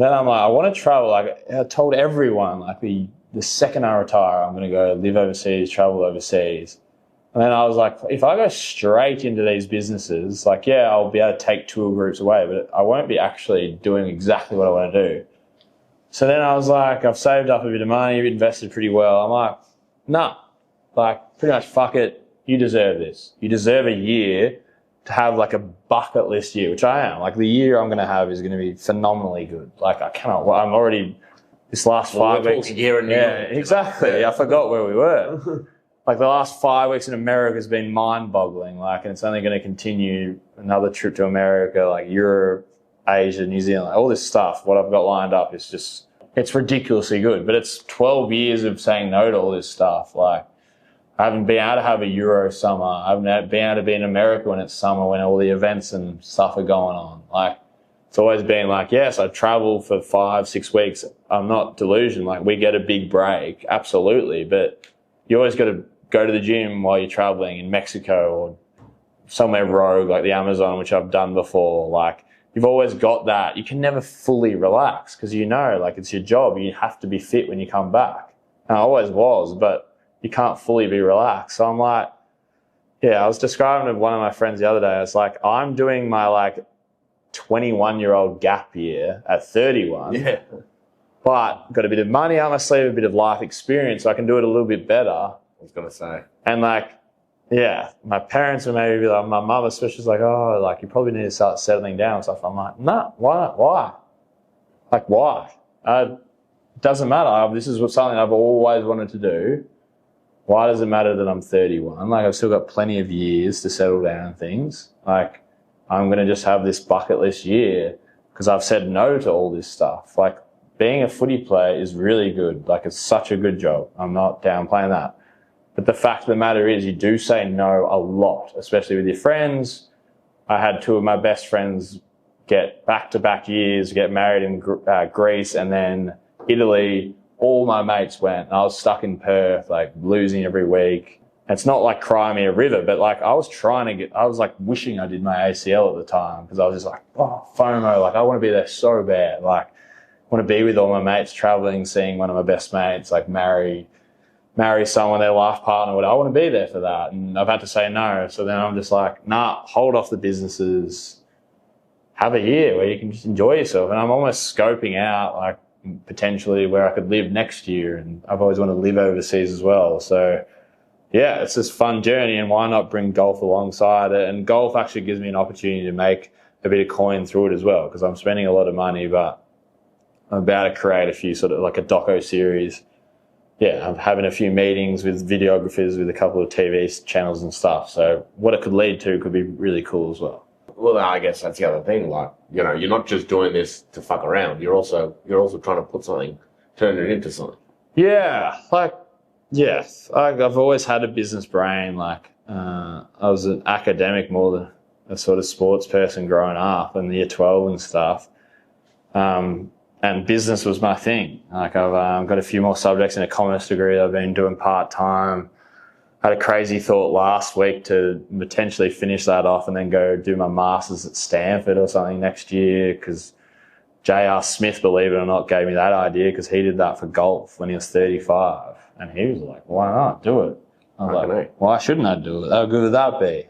[SPEAKER 1] I want to travel. Like, I told everyone, like, the second I retire, I'm going to go live overseas, travel overseas. And then I was like, if I go straight into these businesses, like, yeah, I'll be able to take tour groups away, but I won't be actually doing exactly what I want to do. So then I was like, I've saved up a bit of money, invested pretty well. I'm like, nah, like, pretty much fuck it. You deserve this. You deserve a year to have like a bucket list year, which I am. Like, the year I'm going to have is going to be phenomenally good. Like, I'm already, this last 5 weeks.
[SPEAKER 2] Year and
[SPEAKER 1] yeah, exactly. I forgot where we were. Like, the last 5 weeks in America has been mind-boggling. Like, and it's only going to continue. Another trip to America, like Europe, Asia, New Zealand, all this stuff. What I've got lined up is just, it's ridiculously good. But it's 12 years of saying no to all this stuff. Like, I haven't been able to have a Euro summer. I haven't been able to be in America when it's summer, when all the events and stuff are going on. Like, it's always been like, yes, I travel for 5-6 weeks. I'm not delusional. Like, we get a big break, absolutely. But you always got to go to the gym while you're traveling in Mexico or somewhere rogue like the Amazon, which I've done before. Like, you've always got that. You can never fully relax because you know, like, it's your job. You have to be fit when you come back. And I always was, but you can't fully be relaxed. So I'm like, yeah, I was describing to one of my friends the other day. I was like, I'm doing my like 21-year-old gap year at 31.
[SPEAKER 2] Yeah.
[SPEAKER 1] But got a bit of money out my sleeve, a bit of life experience, so I can do it a little bit better.
[SPEAKER 2] I was going to say.
[SPEAKER 1] And like, yeah, my parents would maybe be like, my mum especially is like, oh, like, you probably need to start settling down and stuff. I'm like, nah, why? Like, why? It doesn't matter. This is something I've always wanted to do. Why does it matter that I'm 31? Like, I've still got plenty of years to settle down things. Like, I'm going to just have this bucket list year because I've said no to all this stuff. Like, being a footy player is really good. Like, it's such a good job. I'm not downplaying that. But the fact of the matter is you do say no a lot, especially with your friends. I had two of my best friends get back-to-back years, get married in Greece and then Italy. All my mates went. And I was stuck in Perth, like, losing every week. And it's not like crying me a river, but like, I was like wishing I did my ACL at the time because I was just like, oh, FOMO. Like, I want to be there so bad. Like, I want to be with all my mates, traveling, seeing one of my best mates, like, marry someone, their life partner. I want to be there for that. And I've had to say no. So then I'm just like, nah, hold off the businesses. Have a year where you can just enjoy yourself. And I'm almost scoping out, like, potentially where I could live next year. And I've always wanted to live overseas as well. So, yeah, it's this fun journey. And why not bring golf alongside it? And golf actually gives me an opportunity to make a bit of coin through it as well because I'm spending a lot of money, but I'm about to create a few sort of like a doco series. Yeah, I'm having a few meetings with videographers with a couple of TV channels and stuff. So what it could lead to could be really cool as well.
[SPEAKER 2] Well, I guess that's the other thing. Like, you know, you're not just doing this to fuck around. You're also trying to turn it into something.
[SPEAKER 1] Yeah, like, yes. I've always had a business brain. Like, I was an academic more than a sort of sports person growing up in year 12 and stuff. And business was my thing. Like, I've got a few more subjects in a commerce degree that I've been doing part-time. I had a crazy thought last week to potentially finish that off and then go do my master's at Stanford or something next year because J.R. Smith, believe it or not, gave me that idea because he did that for golf when he was 35. And he was like, why not do it? I was like, why shouldn't I do it? How good would that be?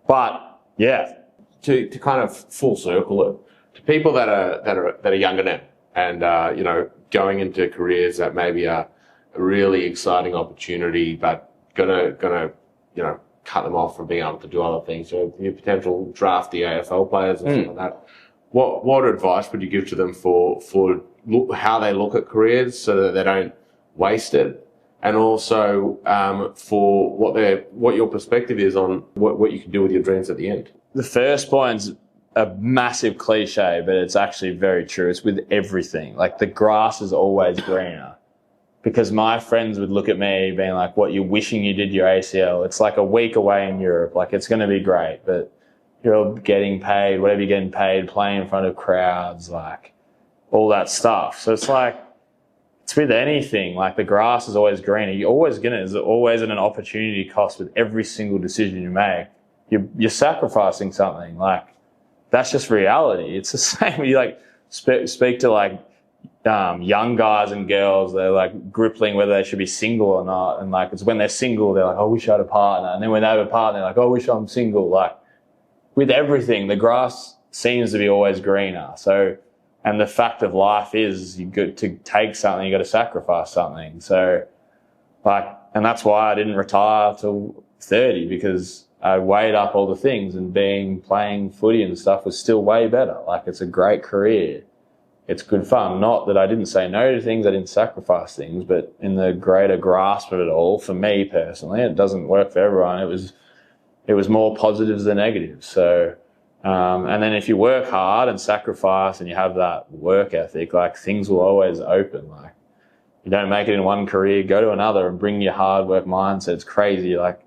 [SPEAKER 1] But, yeah.
[SPEAKER 2] To kind of full circle it, to people that are younger now and, you know, going into careers that maybe are a really exciting opportunity, but gonna, you know, cut them off from being able to do other things. So your potential drafty AFL players and stuff like that. What advice would you give to them for how they look at careers so that they don't waste it? And also, for what your perspective is on what you can do with your dreams at the end.
[SPEAKER 1] The first point's a massive cliche, but it's actually very true. It's with everything. Like, the grass is always greener. Because my friends would look at me being like, what, you're wishing you did your ACL? It's like a week away in Europe. Like, it's going to be great, but you're getting paid, whatever you're getting paid, playing in front of crowds, like, all that stuff. So it's like, it's with anything. Like, the grass is always greener. There's always an opportunity cost with every single decision you make. You're sacrificing something. Like, that's just reality. It's the same. You like speak to like young guys and girls, they're like gripping whether they should be single or not. And like, it's when they're single, they're like, oh, I wish I had a partner. And then when they have a partner, they're like, oh, I wish I'm single. Like, with everything, the grass seems to be always greener. So, and the fact of life is you got to take something, you got to sacrifice something. So, like, and that's why I didn't retire till 30, because I weighed up all the things, and playing footy and stuff was still way better. Like, it's a great career. It's good fun. Not that I didn't say no to things, I didn't sacrifice things, but in the greater grasp of it all, for me personally, it doesn't work for everyone. It was more positives than negatives. So, and then if you work hard and sacrifice and you have that work ethic, like, things will always open. Like, you don't make it in one career, go to another and bring your hard work mindset. It's crazy. Like,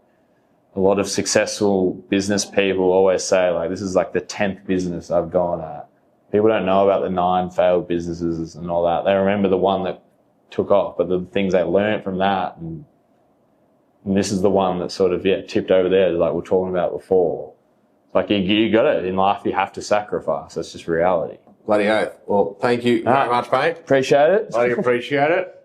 [SPEAKER 1] a lot of successful business people always say, like, this is like the 10th business I've gone at. People don't know about the 9 failed businesses and all that. They remember the one that took off, but the things they learned from that, and this is the one that sort of, tipped over there, like we were talking about before. Like, you got it. In life, you have to sacrifice. That's just reality.
[SPEAKER 2] Bloody oath. Well, thank you very much, mate.
[SPEAKER 1] Appreciate it.
[SPEAKER 2] Bloody appreciate it.